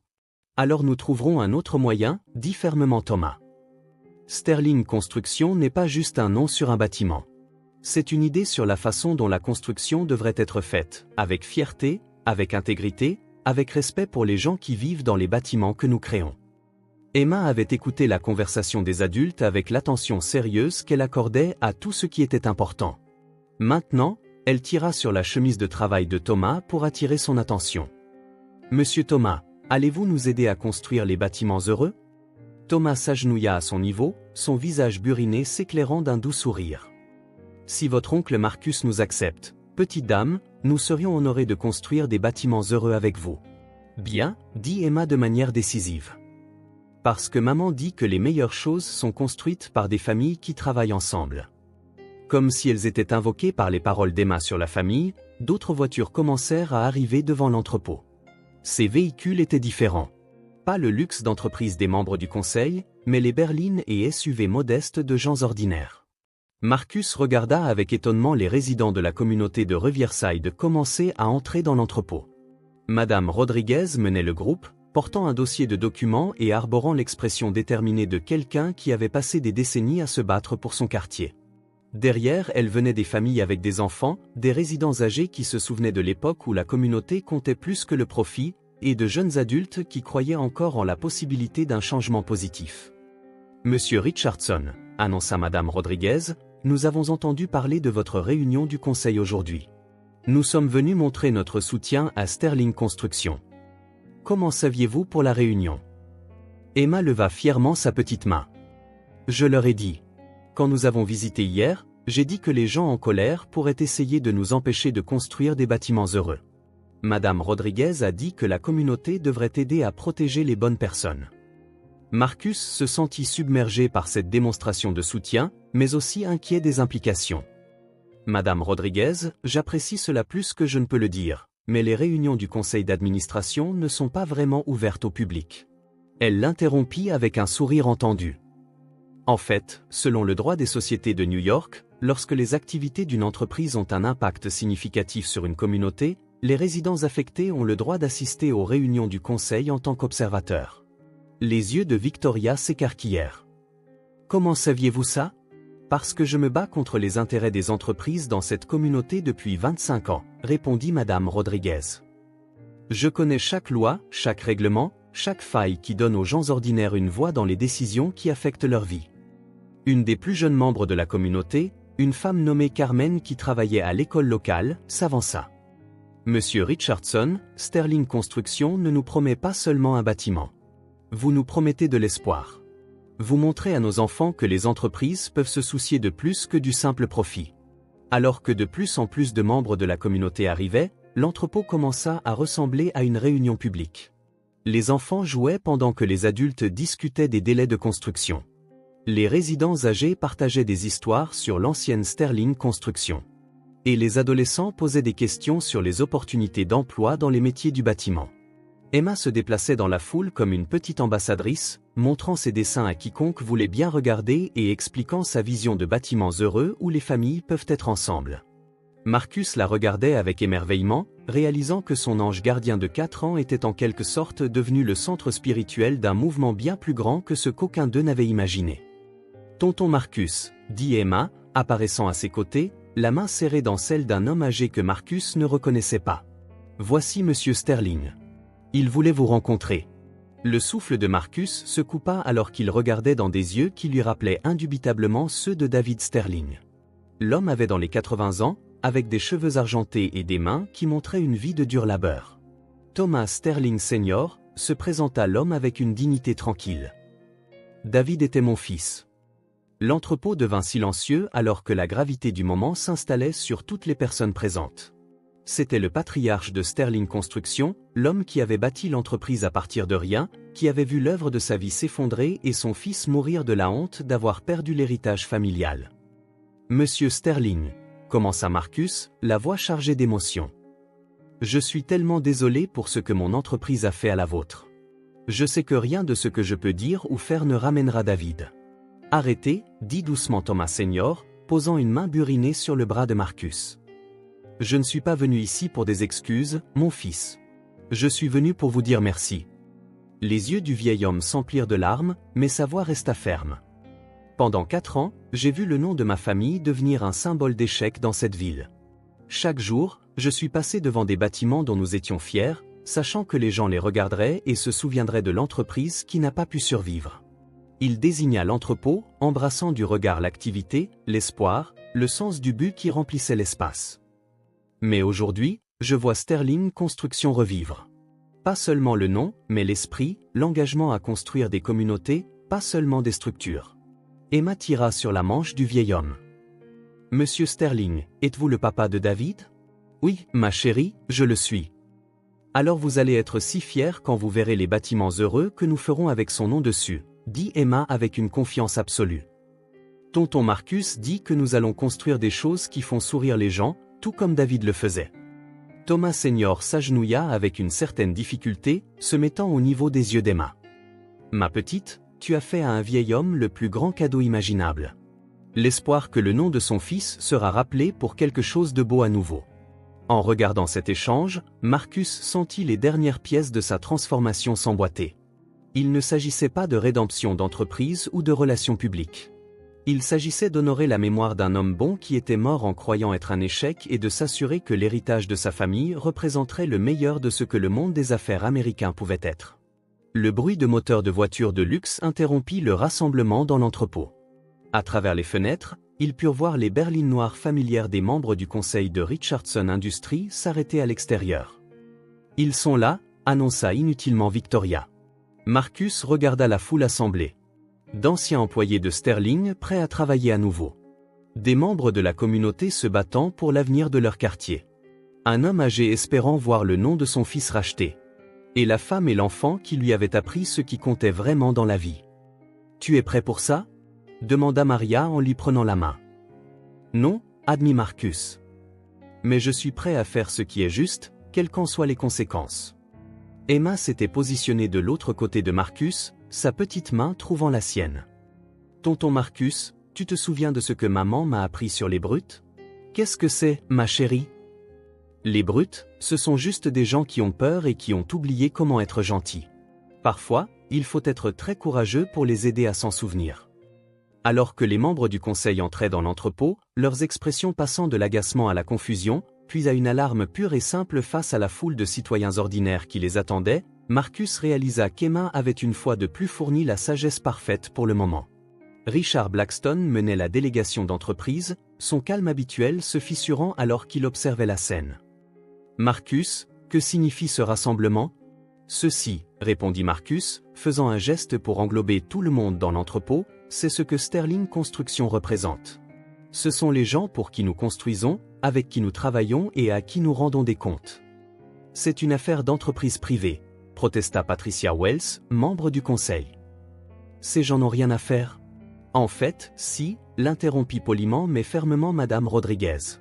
Alors nous trouverons un autre moyen, dit fermement Thomas. Sterling Construction n'est pas juste un nom sur un bâtiment. C'est une idée sur la façon dont la construction devrait être faite, avec fierté, avec intégrité, avec respect pour les gens qui vivent dans les bâtiments que nous créons. Emma avait écouté la conversation des adultes avec l'attention sérieuse qu'elle accordait à tout ce qui était important. Maintenant, elle tira sur la chemise de travail de Thomas pour attirer son attention. « Monsieur Thomas, allez-vous nous aider à construire les bâtiments heureux ?» Thomas s'agenouilla à son niveau, son visage buriné s'éclairant d'un doux sourire. « Si votre oncle Marcus nous accepte, petite dame, nous serions honorés de construire des bâtiments heureux avec vous. »« Bien, » dit Emma de manière décisive. « Parce que maman dit que les meilleures choses sont construites par des familles qui travaillent ensemble. » Comme si elles étaient invoquées par les paroles d'Emma sur la famille, d'autres voitures commencèrent à arriver devant l'entrepôt. Ces véhicules étaient différents. Pas le luxe d'entreprise des membres du conseil, mais les berlines et SUV modestes de gens ordinaires. Marcus regarda avec étonnement les résidents de la communauté de Riverside commencer à entrer dans l'entrepôt. Madame Rodriguez menait le groupe, portant un dossier de documents et arborant l'expression déterminée de quelqu'un qui avait passé des décennies à se battre pour son quartier. Derrière elle venaient des familles avec des enfants, des résidents âgés qui se souvenaient de l'époque où la communauté comptait plus que le profit, et de jeunes adultes qui croyaient encore en la possibilité d'un changement positif. « Monsieur Richardson, » annonça Madame Rodriguez, « nous avons entendu parler de votre réunion du conseil aujourd'hui. Nous sommes venus montrer notre soutien à Sterling Construction. Comment saviez-vous pour la réunion ?» Emma leva fièrement sa petite main. « Je leur ai dit. Quand nous avons visité hier, j'ai dit que les gens en colère pourraient essayer de nous empêcher de construire des bâtiments heureux. Madame Rodriguez a dit que la communauté devrait aider à protéger les bonnes personnes. » Marcus se sentit submergé par cette démonstration de soutien, mais aussi inquiet des implications. « Madame Rodriguez, j'apprécie cela plus que je ne peux le dire, mais les réunions du conseil d'administration ne sont pas vraiment ouvertes au public. » Elle l'interrompit avec un sourire entendu. En fait, selon le droit des sociétés de New York, lorsque les activités d'une entreprise ont un impact significatif sur une communauté, les résidents affectés ont le droit d'assister aux réunions du conseil en tant qu'observateurs. Les yeux de Victoria s'écarquillèrent. « Comment saviez-vous ça ? » « Parce que je me bats contre les intérêts des entreprises dans cette communauté depuis 25 ans, répondit Madame Rodriguez. Je connais chaque loi, chaque règlement, chaque faille qui donne aux gens ordinaires une voix dans les décisions qui affectent leur vie. Une des plus jeunes membres de la communauté, une femme nommée Carmen qui travaillait à l'école locale, s'avança. Monsieur Richardson, Sterling Construction ne nous promet pas seulement un bâtiment. Vous nous promettez de l'espoir. Vous montrez à nos enfants que les entreprises peuvent se soucier de plus que du simple profit. » Alors que de plus en plus de membres de la communauté arrivaient, l'entrepôt commença à ressembler à une réunion publique. Les enfants jouaient pendant que les adultes discutaient des délais de construction. Les résidents âgés partageaient des histoires sur l'ancienne Sterling Construction. Et les adolescents posaient des questions sur les opportunités d'emploi dans les métiers du bâtiment. Emma se déplaçait dans la foule comme une petite ambassadrice, montrant ses dessins à quiconque voulait bien regarder et expliquant sa vision de bâtiments heureux où les familles peuvent être ensemble. Marcus la regardait avec émerveillement, réalisant que son ange gardien de 4 ans était en quelque sorte devenu le centre spirituel d'un mouvement bien plus grand que ce qu'aucun d'eux n'avait imaginé. « Tonton Marcus, » dit Emma, apparaissant à ses côtés, la main serrée dans celle d'un homme âgé que Marcus ne reconnaissait pas. « Voici Monsieur Sterling. Il voulait vous rencontrer. » Le souffle de Marcus se coupa alors qu'il regardait dans des yeux qui lui rappelaient indubitablement ceux de David Sterling. L'homme avait dans les 80 ans, avec des cheveux argentés et des mains qui montraient une vie de dur labeur. Thomas Sterling Sr. se présenta l'homme avec une dignité tranquille. « David était mon fils. » L'entrepôt devint silencieux alors que la gravité du moment s'installait sur toutes les personnes présentes. C'était le patriarche de Sterling Construction, l'homme qui avait bâti l'entreprise à partir de rien, qui avait vu l'œuvre de sa vie s'effondrer et son fils mourir de la honte d'avoir perdu l'héritage familial. « Monsieur Sterling, » commença Marcus, la voix chargée d'émotion. « Je suis tellement désolé pour ce que mon entreprise a fait à la vôtre. Je sais que rien de ce que je peux dire ou faire ne ramènera David. » « Arrêtez, » dit doucement Thomas Senior, posant une main burinée sur le bras de Marcus. « Je ne suis pas venu ici pour des excuses, mon fils. Je suis venu pour vous dire merci. Les yeux du vieil homme s'emplirent de larmes, mais sa voix resta ferme. Pendant 4 ans, j'ai vu le nom de ma famille devenir un symbole d'échec dans cette ville. Chaque jour, je suis passé devant des bâtiments dont nous étions fiers, sachant que les gens les regarderaient et se souviendraient de l'entreprise qui n'a pas pu survivre. Il désigna l'entrepôt, embrassant du regard l'activité, l'espoir, le sens du but qui remplissait l'espace. Mais aujourd'hui, je vois Sterling Construction revivre. Pas seulement le nom, mais l'esprit, l'engagement à construire des communautés, pas seulement des structures. Emma tira sur la manche du vieil homme. « Monsieur Sterling, êtes-vous le papa de David ? » »« Oui, ma chérie, je le suis. »« Alors vous allez être si fiers quand vous verrez les bâtiments heureux que nous ferons avec son nom dessus, » dit Emma avec une confiance absolue. « Tonton Marcus dit que nous allons construire des choses qui font sourire les gens, tout comme David le faisait. » Thomas Senior s'agenouilla avec une certaine difficulté, se mettant au niveau des yeux d'Emma. « Ma petite, tu as fait à un vieil homme le plus grand cadeau imaginable. L'espoir que le nom de son fils sera rappelé pour quelque chose de beau à nouveau. » En regardant cet échange, Marcus sentit les dernières pièces de sa transformation s'emboîter. Il ne s'agissait pas de rédemption d'entreprise ou de relations publiques. Il s'agissait d'honorer la mémoire d'un homme bon qui était mort en croyant être un échec et de s'assurer que l'héritage de sa famille représenterait le meilleur de ce que le monde des affaires américain pouvait être. Le bruit de moteurs de voitures de luxe interrompit le rassemblement dans l'entrepôt. À travers les fenêtres, ils purent voir les berlines noires familières des membres du conseil de Richardson Industries s'arrêter à l'extérieur. « Ils sont là », annonça inutilement Victoria. Marcus regarda la foule assemblée. D'anciens employés de Sterling prêts à travailler à nouveau. Des membres de la communauté se battant pour l'avenir de leur quartier. Un homme âgé espérant voir le nom de son fils racheté. Et la femme et l'enfant qui lui avaient appris ce qui comptait vraiment dans la vie. « Tu es prêt pour ça ? » demanda Maria en lui prenant la main. « Non, admit Marcus. Mais je suis prêt à faire ce qui est juste, quelles qu'en soient les conséquences. » Emma s'était positionnée de l'autre côté de Marcus, sa petite main trouvant la sienne. « Tonton Marcus, tu te souviens de ce que maman m'a appris sur les brutes ? » ?»« Qu'est-ce que c'est, ma chérie ? » ?»« Les brutes, ce sont juste des gens qui ont peur et qui ont oublié comment être gentils. Parfois, il faut être très courageux pour les aider à s'en souvenir. » Alors que les membres du conseil entraient dans l'entrepôt, leurs expressions passant de l'agacement à la confusion, puis à une alarme pure et simple face à la foule de citoyens ordinaires qui les attendaient, Marcus réalisa qu'Emma avait une fois de plus fourni la sagesse parfaite pour le moment. Richard Blackstone menait la délégation d'entreprise, son calme habituel se fissurant alors qu'il observait la scène. « Marcus, que signifie ce rassemblement ? » « Ceci, répondit Marcus, faisant un geste pour englober tout le monde dans l'entrepôt, c'est ce que Sterling Construction représente. Ce sont les gens pour qui nous construisons, avec qui nous travaillons et à qui nous rendons des comptes. C'est une affaire d'entreprise privée, protesta Patricia Wells, membre du conseil. Ces gens n'ont rien à faire. En fait, si, l'interrompit poliment mais fermement Madame Rodriguez.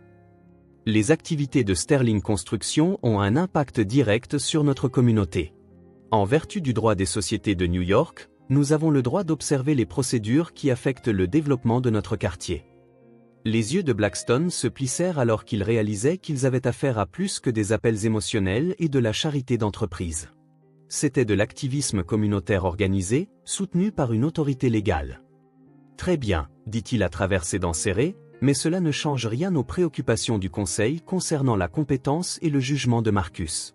Les activités de Sterling Construction ont un impact direct sur notre communauté. En vertu du droit des sociétés de New York, nous avons le droit d'observer les procédures qui affectent le développement de notre quartier. Les yeux de Blackstone se plissèrent alors qu'il réalisait qu'ils avaient affaire à plus que des appels émotionnels et de la charité d'entreprise. C'était de l'activisme communautaire organisé, soutenu par une autorité légale. « Très bien, dit-il à travers ses dents serrées, mais cela ne change rien aux préoccupations du Conseil concernant la compétence et le jugement de Marcus. »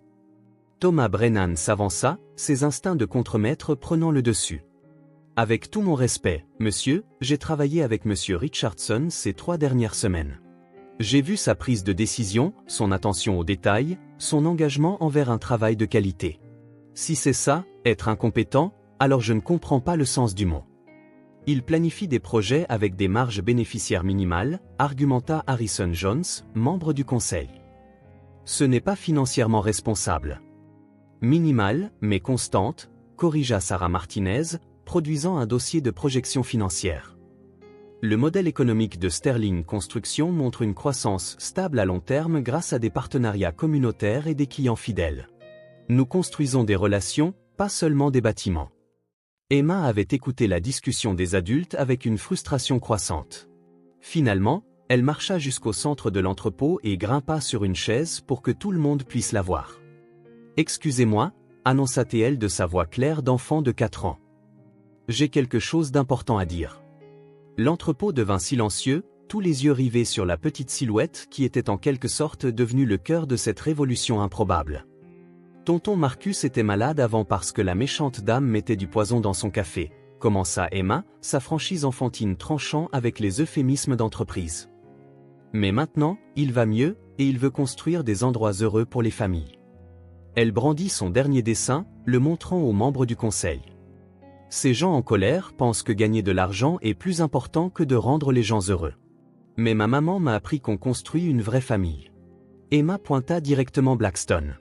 Thomas Brennan s'avança, ses instincts de contremaître prenant le dessus. « Avec tout mon respect, monsieur, j'ai travaillé avec monsieur Richardson ces 3 dernières semaines. J'ai vu sa prise de décision, son attention aux détails, son engagement envers un travail de qualité. Si c'est ça, être incompétent, alors je ne comprends pas le sens du mot. Il planifie des projets avec des marges bénéficiaires minimales, argumenta Harrison Jones, membre du conseil. Ce n'est pas financièrement responsable. Minimale, mais constante, corrigea Sarah Martinez, produisant un dossier de projection financière. Le modèle économique de Sterling Construction montre une croissance stable à long terme grâce à des partenariats communautaires et des clients fidèles. Nous construisons des relations, pas seulement des bâtiments. Emma avait écouté la discussion des adultes avec une frustration croissante. Finalement, Elle marcha jusqu'au centre de l'entrepôt et grimpa sur une chaise pour que tout le monde puisse la voir. « Excusez-moi » annonça-t-elle de sa voix claire d'enfant de 4 ans. « J'ai quelque chose d'important à dire. » L'entrepôt devint silencieux, tous les yeux rivés sur la petite silhouette qui était en quelque sorte devenue le cœur de cette révolution improbable. Tonton Marcus était malade avant parce que la méchante dame mettait du poison dans son café, commença Emma, sa franchise enfantine tranchant avec les euphémismes d'entreprise. Mais maintenant, il va mieux, et il veut construire des endroits heureux pour les familles. Elle brandit son dernier dessin, le montrant aux membres du conseil. Ces gens en colère pensent que gagner de l'argent est plus important que de rendre les gens heureux. Mais ma maman m'a appris qu'on construit une vraie famille. Emma pointa directement Blackstone.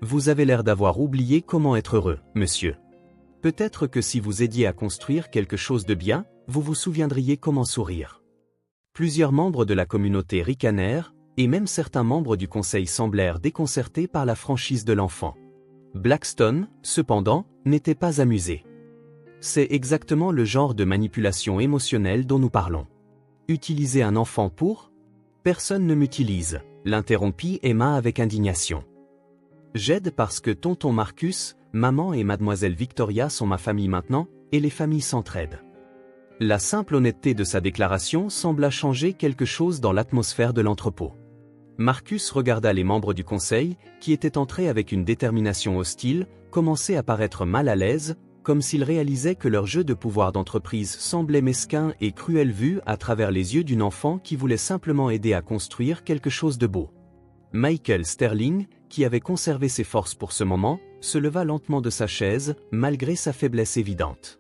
Vous avez l'air d'avoir oublié comment être heureux, monsieur. Peut-être que si vous aidiez à construire quelque chose de bien, vous vous souviendriez comment sourire. Plusieurs membres de la communauté ricanèrent, et même certains membres du conseil semblèrent déconcertés par la franchise de l'enfant. Blackstone, cependant, n'était pas amusé. C'est exactement le genre de manipulation émotionnelle dont nous parlons. Utiliser un enfant pour ? Personne ne m'utilise, l'interrompit Emma avec indignation. J'aide parce que tonton Marcus, maman et mademoiselle Victoria sont ma famille maintenant, et les familles s'entraident. La simple honnêteté de sa déclaration sembla changer quelque chose dans l'atmosphère de l'entrepôt. Marcus regarda les membres du conseil, qui étaient entrés avec une détermination hostile, commencer à paraître mal à l'aise, comme s'ils réalisaient que leur jeu de pouvoir d'entreprise semblait mesquin et cruel vu à travers les yeux d'une enfant qui voulait simplement aider à construire quelque chose de beau. Michael Sterling, qui avait conservé ses forces pour ce moment, se leva lentement de sa chaise, malgré sa faiblesse évidente.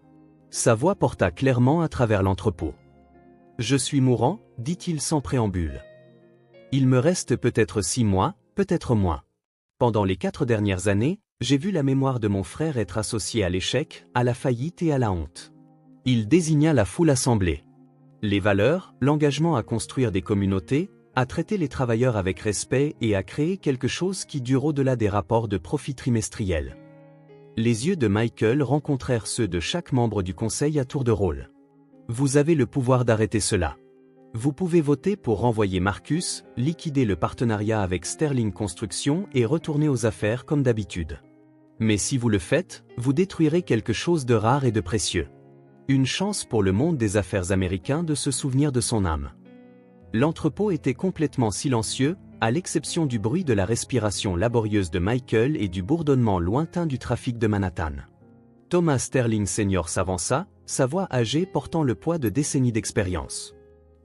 Sa voix porta clairement à travers l'entrepôt. « Je suis mourant, dit-il sans préambule. Il me reste peut-être 6 mois, peut-être moins. Pendant les 4 dernières années, j'ai vu la mémoire de mon frère être associée à l'échec, à la faillite et à la honte. » Il désigna la foule assemblée. Les valeurs, l'engagement à construire des communautés, à traiter les travailleurs avec respect et à créer quelque chose qui dure au-delà des rapports de profit trimestriels. Les yeux de Michael rencontrèrent ceux de chaque membre du conseil à tour de rôle. Vous avez le pouvoir d'arrêter cela. Vous pouvez voter pour renvoyer Marcus, liquider le partenariat avec Sterling Construction et retourner aux affaires comme d'habitude. Mais si vous le faites, vous détruirez quelque chose de rare et de précieux. Une chance pour le monde des affaires américain de se souvenir de son âme. L'entrepôt était complètement silencieux, à l'exception du bruit de la respiration laborieuse de Michael et du bourdonnement lointain du trafic de Manhattan. Thomas Sterling Sr. s'avança, sa voix âgée portant le poids de décennies d'expérience.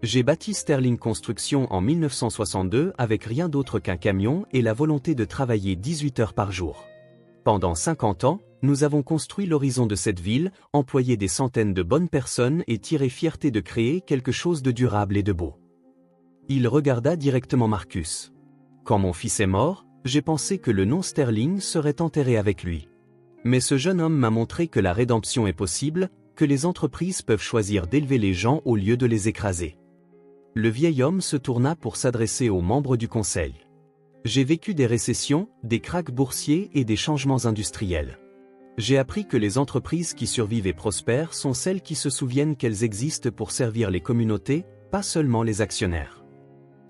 J'ai bâti Sterling Construction en 1962 avec rien d'autre qu'un camion et la volonté de travailler 18 heures par jour. Pendant 50 ans, nous avons construit l'horizon de cette ville, employé des centaines de bonnes personnes et tiré fierté de créer quelque chose de durable et de beau. Il regarda directement Marcus. Quand mon fils est mort, j'ai pensé que le nom Sterling serait enterré avec lui. Mais ce jeune homme m'a montré que la rédemption est possible, que les entreprises peuvent choisir d'élever les gens au lieu de les écraser. Le vieil homme se tourna pour s'adresser aux membres du conseil. J'ai vécu des récessions, des krachs boursiers et des changements industriels. J'ai appris que les entreprises qui survivent et prospèrent sont celles qui se souviennent qu'elles existent pour servir les communautés, pas seulement les actionnaires.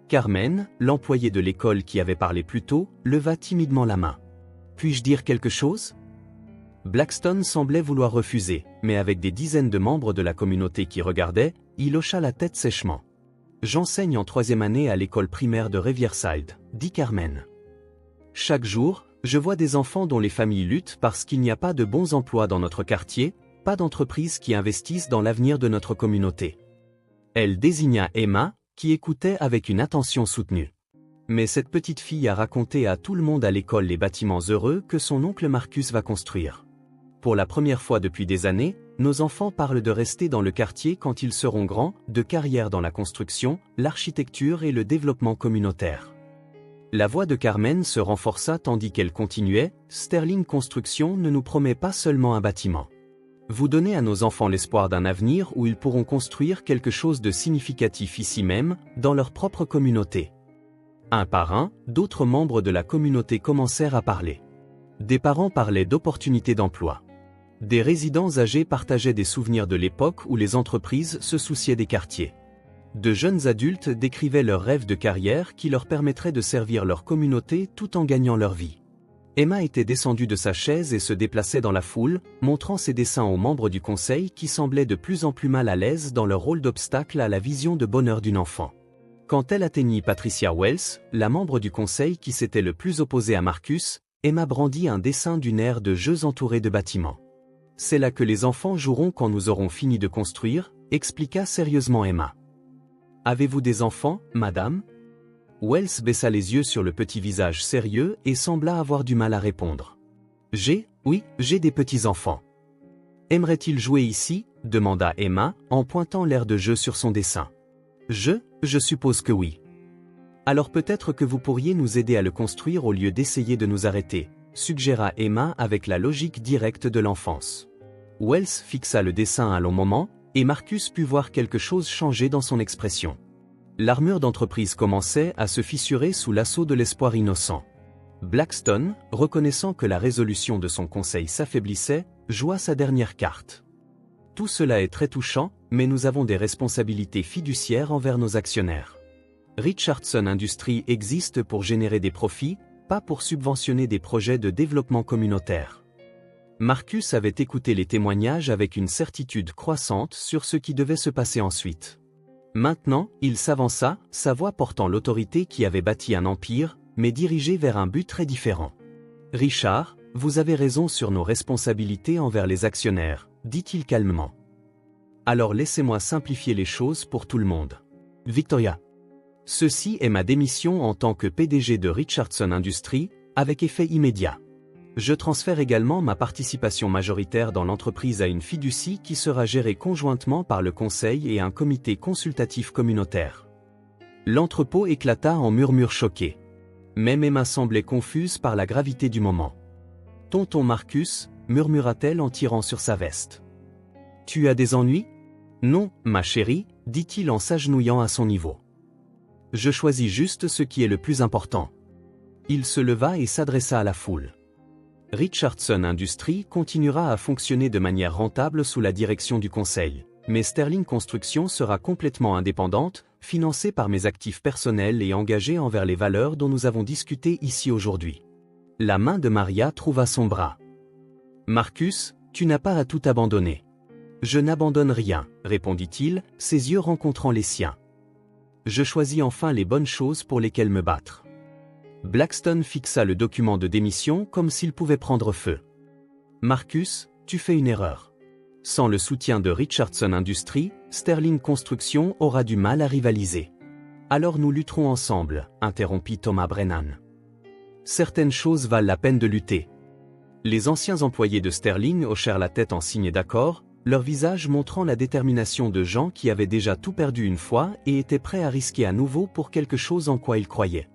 Carmen, l'employée de l'école qui avait parlé plus tôt, leva timidement la main. « Puis-je dire quelque chose ?» Blackstone semblait vouloir refuser, mais avec des dizaines de membres de la communauté qui regardaient, il hocha la tête sèchement. « J'enseigne en 3e année à l'école primaire de Riverside, dit Carmen. Chaque jour, je vois des enfants dont les familles luttent parce qu'il n'y a pas de bons emplois dans notre quartier, pas d'entreprises qui investissent dans l'avenir de notre communauté. » Elle désigna Emma, qui écoutait avec une attention soutenue. Mais cette petite fille a raconté à tout le monde à l'école les bâtiments heureux que son oncle Marcus va construire. Pour la première fois depuis des années, nos enfants parlent de rester dans le quartier quand ils seront grands, de carrière dans la construction, l'architecture et le développement communautaire. La voix de Carmen se renforça tandis qu'elle continuait, « Sterling Construction ne nous promet pas seulement un bâtiment. Vous donnez à nos enfants l'espoir d'un avenir où ils pourront construire quelque chose de significatif ici même, dans leur propre communauté. » Un par un, d'autres membres de la communauté commencèrent à parler. Des parents parlaient d'opportunités d'emploi. Des résidents âgés partageaient des souvenirs de l'époque où les entreprises se souciaient des quartiers. De jeunes adultes décrivaient leurs rêves de carrière qui leur permettraient de servir leur communauté tout en gagnant leur vie. Emma était descendue de sa chaise et se déplaçait dans la foule, montrant ses dessins aux membres du conseil qui semblaient de plus en plus mal à l'aise dans leur rôle d'obstacle à la vision de bonheur d'une enfant. Quand elle atteignit Patricia Wells, la membre du conseil qui s'était le plus opposée à Marcus, Emma brandit un dessin d'une aire de jeux entourée de bâtiments. « C'est là que les enfants joueront quand nous aurons fini de construire », expliqua sérieusement Emma. « Avez-vous des enfants, madame ?» Wells baissa les yeux sur le petit visage sérieux et sembla avoir du mal à répondre. « Oui, j'ai des petits-enfants. »« Aimerait-il jouer ici ?» demanda Emma, en pointant l'aire de jeu sur son dessin. « Je suppose que oui. »« Alors peut-être que vous pourriez nous aider à le construire au lieu d'essayer de nous arrêter », suggéra Emma avec la logique directe de l'enfance. Wells fixa le dessin un long moment, et Marcus put voir quelque chose changer dans son expression. L'armure d'entreprise commençait à se fissurer sous l'assaut de l'espoir innocent. Blackstone, reconnaissant que la résolution de son conseil s'affaiblissait, joua sa dernière carte. « Tout cela est très touchant, mais nous avons des responsabilités fiduciaires envers nos actionnaires. Richardson Industries existe pour générer des profits, pas pour subventionner des projets de développement communautaire. » Marcus avait écouté les témoignages avec une certitude croissante sur ce qui devait se passer ensuite. Maintenant, il s'avança, sa voix portant l'autorité qui avait bâti un empire, mais dirigée vers un but très différent. « Richard, vous avez raison sur nos responsabilités envers les actionnaires, » dit-il calmement. « Alors laissez-moi simplifier les choses pour tout le monde. Victoria. Ceci est ma démission en tant que PDG de Richardson Industries, avec effet immédiat. Je transfère également ma participation majoritaire dans l'entreprise à une fiducie qui sera gérée conjointement par le conseil et un comité consultatif communautaire. » L'entrepôt éclata en murmures choqués. Même Emma semblait confuse par la gravité du moment. « Tonton Marcus, » murmura-t-elle en tirant sur sa veste. « Tu as des ennuis ? » ?»« Non, ma chérie, » dit-il en s'agenouillant à son niveau. « Je choisis juste ce qui est le plus important. » Il se leva et s'adressa à la foule. Richardson Industries continuera à fonctionner de manière rentable sous la direction du conseil, mais Sterling Construction sera complètement indépendante, financée par mes actifs personnels et engagée envers les valeurs dont nous avons discuté ici aujourd'hui. La main de Maria trouva son bras. « Marcus, tu n'as pas à tout abandonner. »« Je n'abandonne rien, » répondit-il, ses yeux rencontrant les siens. « Je choisis enfin les bonnes choses pour lesquelles me battre. » Blackstone fixa le document de démission comme s'il pouvait prendre feu. « Marcus, tu fais une erreur. Sans le soutien de Richardson Industries, Sterling Construction aura du mal à rivaliser. »« Alors nous lutterons ensemble, » interrompit Thomas Brennan. « Certaines choses valent la peine de lutter. » Les anciens employés de Sterling hochèrent la tête en signe d'accord, leur visage montrant la détermination de gens qui avaient déjà tout perdu une fois et étaient prêts à risquer à nouveau pour quelque chose en quoi ils croyaient.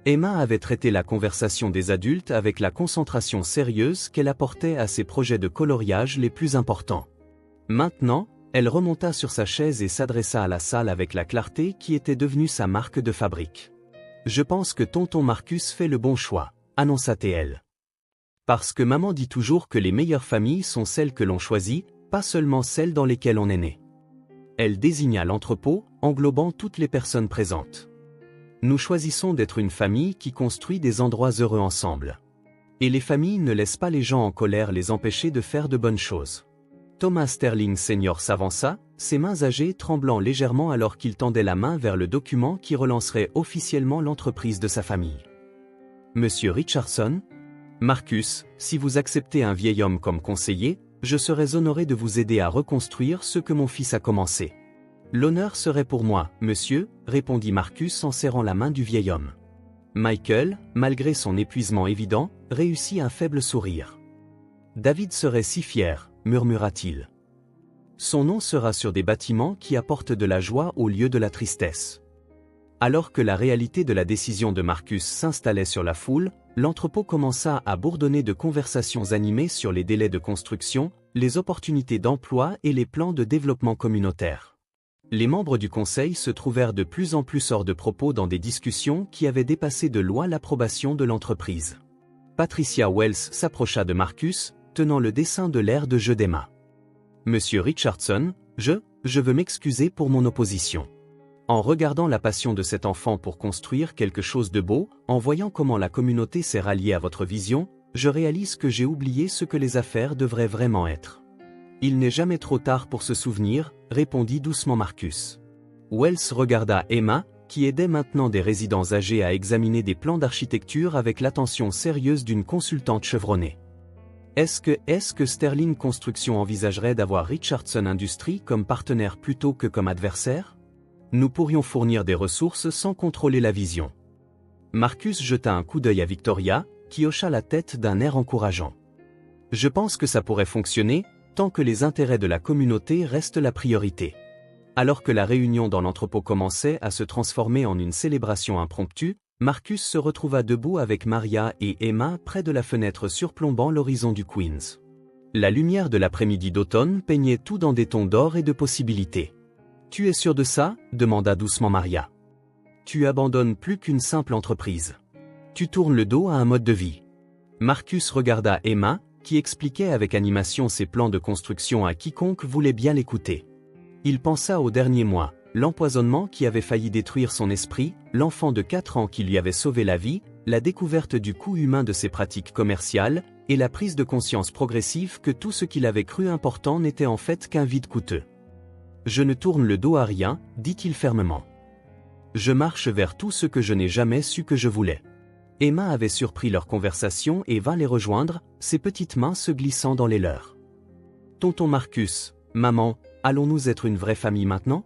Emma avait traité la conversation des adultes avec la concentration sérieuse qu'elle apportait à ses projets de coloriage les plus importants. Maintenant, elle remonta sur sa chaise et s'adressa à la salle avec la clarté qui était devenue sa marque de fabrique. « Je pense que tonton Marcus fait le bon choix, » annonça-t-elle. « Parce que maman dit toujours que les meilleures familles sont celles que l'on choisit, pas seulement celles dans lesquelles on est né. » Elle désigna l'entrepôt, englobant toutes les personnes présentes. Nous choisissons d'être une famille qui construit des endroits heureux ensemble. Et les familles ne laissent pas les gens en colère les empêcher de faire de bonnes choses. Thomas Sterling Sr. s'avança, ses mains âgées tremblant légèrement alors qu'il tendait la main vers le document qui relancerait officiellement l'entreprise de sa famille. Monsieur Richardson ? Marcus, si vous acceptez un vieil homme comme conseiller, je serais honoré de vous aider à reconstruire ce que mon fils a commencé. L'honneur serait pour moi, monsieur, répondit Marcus en serrant la main du vieil homme. Michael, malgré son épuisement évident, réussit un faible sourire. David serait si fier, murmura-t-il. Son nom sera sur des bâtiments qui apportent de la joie au lieu de la tristesse. Alors que la réalité de la décision de Marcus s'installait sur la foule, l'entrepôt commença à bourdonner de conversations animées sur les délais de construction, les opportunités d'emploi et les plans de développement communautaire. Les membres du conseil se trouvèrent de plus en plus hors de propos dans des discussions qui avaient dépassé de loin l'approbation de l'entreprise. Patricia Wells s'approcha de Marcus, tenant le dessin de l'aire de jeu d'Emma. « Monsieur Richardson, je veux m'excuser pour mon opposition. En regardant la passion de cet enfant pour construire quelque chose de beau, en voyant comment la communauté s'est ralliée à votre vision, je réalise que j'ai oublié ce que les affaires devraient vraiment être. Il n'est jamais trop tard pour se souvenir, répondit doucement Marcus. Wells regarda Emma, qui aidait maintenant des résidents âgés à examiner des plans d'architecture avec l'attention sérieuse d'une consultante chevronnée. Est-ce que Sterling Construction envisagerait d'avoir Richardson Industries comme partenaire plutôt que comme adversaire? Nous pourrions fournir des ressources sans contrôler la vision. Marcus jeta un coup d'œil à Victoria, qui hocha la tête d'un air encourageant. Je pense que ça pourrait fonctionner, tant que les intérêts de la communauté restent la priorité. Alors que la réunion dans l'entrepôt commençait à se transformer en une célébration impromptue, Marcus se retrouva debout avec Maria et Emma près de la fenêtre surplombant l'horizon du Queens. La lumière de l'après-midi d'automne peignait tout dans des tons d'or et de possibilités. « Tu es sûr de ça ?» demanda doucement Maria. « Tu abandonnes plus qu'une simple entreprise. Tu tournes le dos à un mode de vie. » Marcus regarda Emma, qui expliquait avec animation ses plans de construction à quiconque voulait bien l'écouter. Il pensa aux derniers mois, l'empoisonnement qui avait failli détruire son esprit, l'enfant de 4 ans qui lui avait sauvé la vie, la découverte du coût humain de ses pratiques commerciales, et la prise de conscience progressive que tout ce qu'il avait cru important n'était en fait qu'un vide coûteux. « Je ne tourne le dos à rien, dit-il fermement. Je marche vers tout ce que je n'ai jamais su que je voulais. » Emma avait surpris leur conversation et vint les rejoindre, ses petites mains se glissant dans les leurs. « Tonton Marcus, maman, allons-nous être une vraie famille maintenant ?»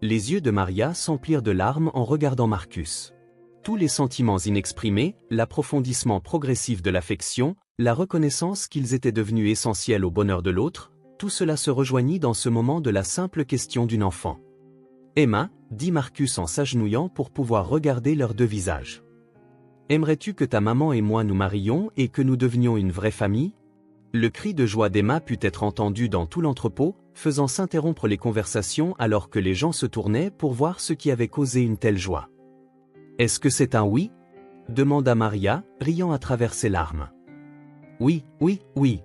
Les yeux de Maria s'emplirent de larmes en regardant Marcus. Tous les sentiments inexprimés, l'approfondissement progressif de l'affection, la reconnaissance qu'ils étaient devenus essentiels au bonheur de l'autre, tout cela se rejoignit dans ce moment de la simple question d'une enfant. « Emma, dit Marcus en s'agenouillant pour pouvoir regarder leurs deux visages. Aimerais-tu que ta maman et moi nous marions et que nous devenions une vraie famille ?» Le cri de joie d'Emma put être entendu dans tout l'entrepôt, faisant s'interrompre les conversations alors que les gens se tournaient pour voir ce qui avait causé une telle joie. « Est-ce que c'est un oui ?» demanda Maria, riant à travers ses larmes. « Oui, oui, oui !»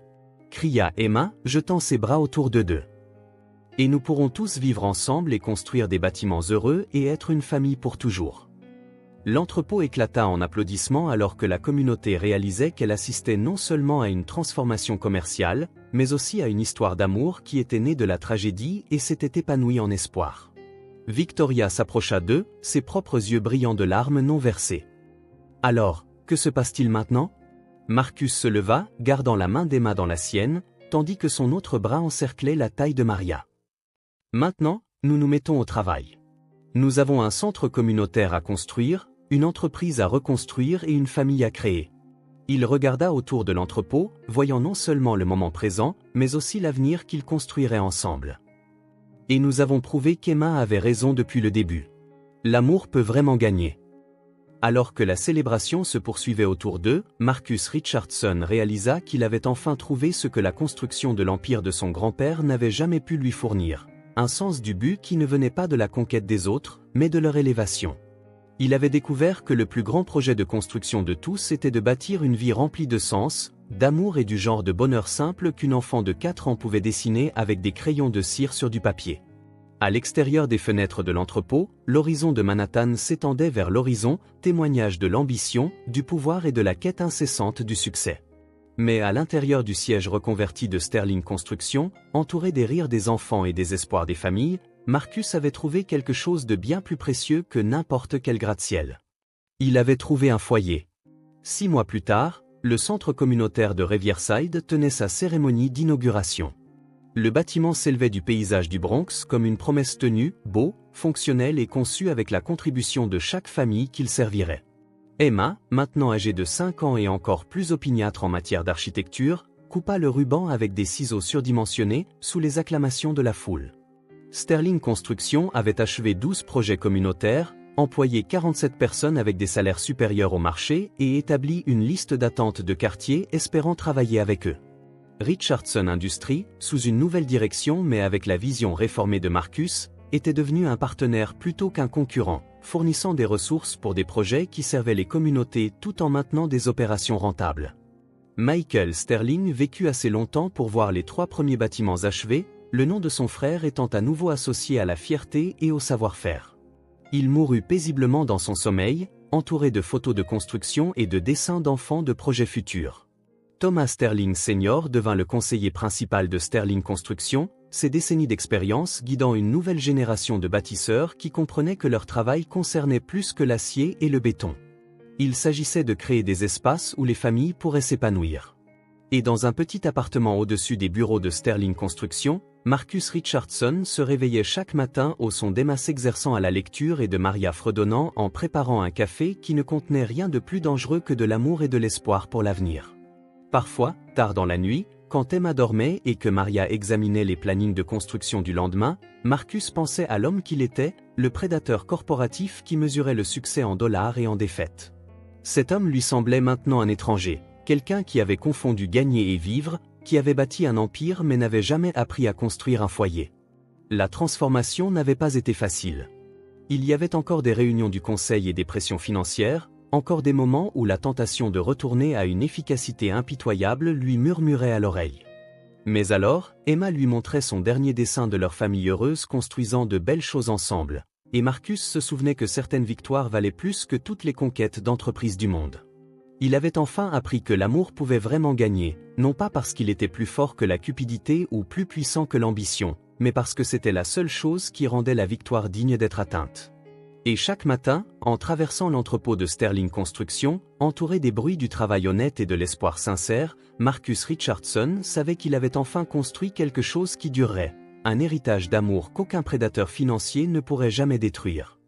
cria Emma, jetant ses bras autour d'eux deux. « Et nous pourrons tous vivre ensemble et construire des bâtiments heureux et être une famille pour toujours. » L'entrepôt éclata en applaudissements alors que la communauté réalisait qu'elle assistait non seulement à une transformation commerciale, mais aussi à une histoire d'amour qui était née de la tragédie et s'était épanouie en espoir. Victoria s'approcha d'eux, ses propres yeux brillants de larmes non versées. « Alors, que se passe-t-il maintenant ?» Marcus se leva, gardant la main d'Emma dans la sienne, tandis que son autre bras encerclait la taille de Maria. « Maintenant, nous nous mettons au travail. Nous avons un centre communautaire à construire, une entreprise à reconstruire et une famille à créer. » Il regarda autour de l'entrepôt, voyant non seulement le moment présent, mais aussi l'avenir qu'ils construiraient ensemble. « Et nous avons prouvé qu'Emma avait raison depuis le début. L'amour peut vraiment gagner. » Alors que la célébration se poursuivait autour d'eux, Marcus Richardson réalisa qu'il avait enfin trouvé ce que la construction de l'empire de son grand-père n'avait jamais pu lui fournir. Un sens du but qui ne venait pas de la conquête des autres, mais de leur élévation. Il avait découvert que le plus grand projet de construction de tous était de bâtir une vie remplie de sens, d'amour et du genre de bonheur simple qu'une enfant de 4 ans pouvait dessiner avec des crayons de cire sur du papier. À l'extérieur des fenêtres de l'entrepôt, l'horizon de Manhattan s'étendait vers l'horizon, témoignage de l'ambition, du pouvoir et de la quête incessante du succès. Mais à l'intérieur du siège reconverti de Sterling Construction, entouré des rires des enfants et des espoirs des familles, Marcus avait trouvé quelque chose de bien plus précieux que n'importe quel gratte-ciel. Il avait trouvé un foyer. 6 mois plus tard, le centre communautaire de Riverside tenait sa cérémonie d'inauguration. Le bâtiment s'élevait du paysage du Bronx comme une promesse tenue, beau, fonctionnel et conçu avec la contribution de chaque famille qu'il servirait. Emma, maintenant âgée de 5 ans et encore plus opiniâtre en matière d'architecture, coupa le ruban avec des ciseaux surdimensionnés, sous les acclamations de la foule. Sterling Construction avait achevé 12 projets communautaires, employé 47 personnes avec des salaires supérieurs au marché et établi une liste d'attente de quartiers espérant travailler avec eux. Richardson Industries, sous une nouvelle direction mais avec la vision réformée de Marcus, était devenu un partenaire plutôt qu'un concurrent, fournissant des ressources pour des projets qui servaient les communautés tout en maintenant des opérations rentables. Michael Sterling vécut assez longtemps pour voir les 3 premiers bâtiments achevés, le nom de son frère étant à nouveau associé à la fierté et au savoir-faire. Il mourut paisiblement dans son sommeil, entouré de photos de construction et de dessins d'enfants de projets futurs. Thomas Sterling Sr. devint le conseiller principal de Sterling Construction, ses décennies d'expérience guidant une nouvelle génération de bâtisseurs qui comprenaient que leur travail concernait plus que l'acier et le béton. Il s'agissait de créer des espaces où les familles pourraient s'épanouir. Et dans un petit appartement au-dessus des bureaux de Sterling Construction, Marcus Richardson se réveillait chaque matin au son d'Emma s'exerçant à la lecture et de Maria fredonnant en préparant un café qui ne contenait rien de plus dangereux que de l'amour et de l'espoir pour l'avenir. Parfois, tard dans la nuit, quand Emma dormait et que Maria examinait les plannings de construction du lendemain, Marcus pensait à l'homme qu'il était, le prédateur corporatif qui mesurait le succès en dollars et en défaites. Cet homme lui semblait maintenant un étranger, quelqu'un qui avait confondu gagner et vivre, qui avait bâti un empire mais n'avait jamais appris à construire un foyer. La transformation n'avait pas été facile. Il y avait encore des réunions du conseil et des pressions financières, encore des moments où la tentation de retourner à une efficacité impitoyable lui murmurait à l'oreille. Mais alors, Emma lui montrait son dernier dessin de leur famille heureuse construisant de belles choses ensemble, et Marcus se souvenait que certaines victoires valaient plus que toutes les conquêtes d'entreprises du monde. Il avait enfin appris que l'amour pouvait vraiment gagner, non pas parce qu'il était plus fort que la cupidité ou plus puissant que l'ambition, mais parce que c'était la seule chose qui rendait la victoire digne d'être atteinte. Et chaque matin, en traversant l'entrepôt de Sterling Construction, entouré des bruits du travail honnête et de l'espoir sincère, Marcus Richardson savait qu'il avait enfin construit quelque chose qui durerait, un héritage d'amour qu'aucun prédateur financier ne pourrait jamais détruire.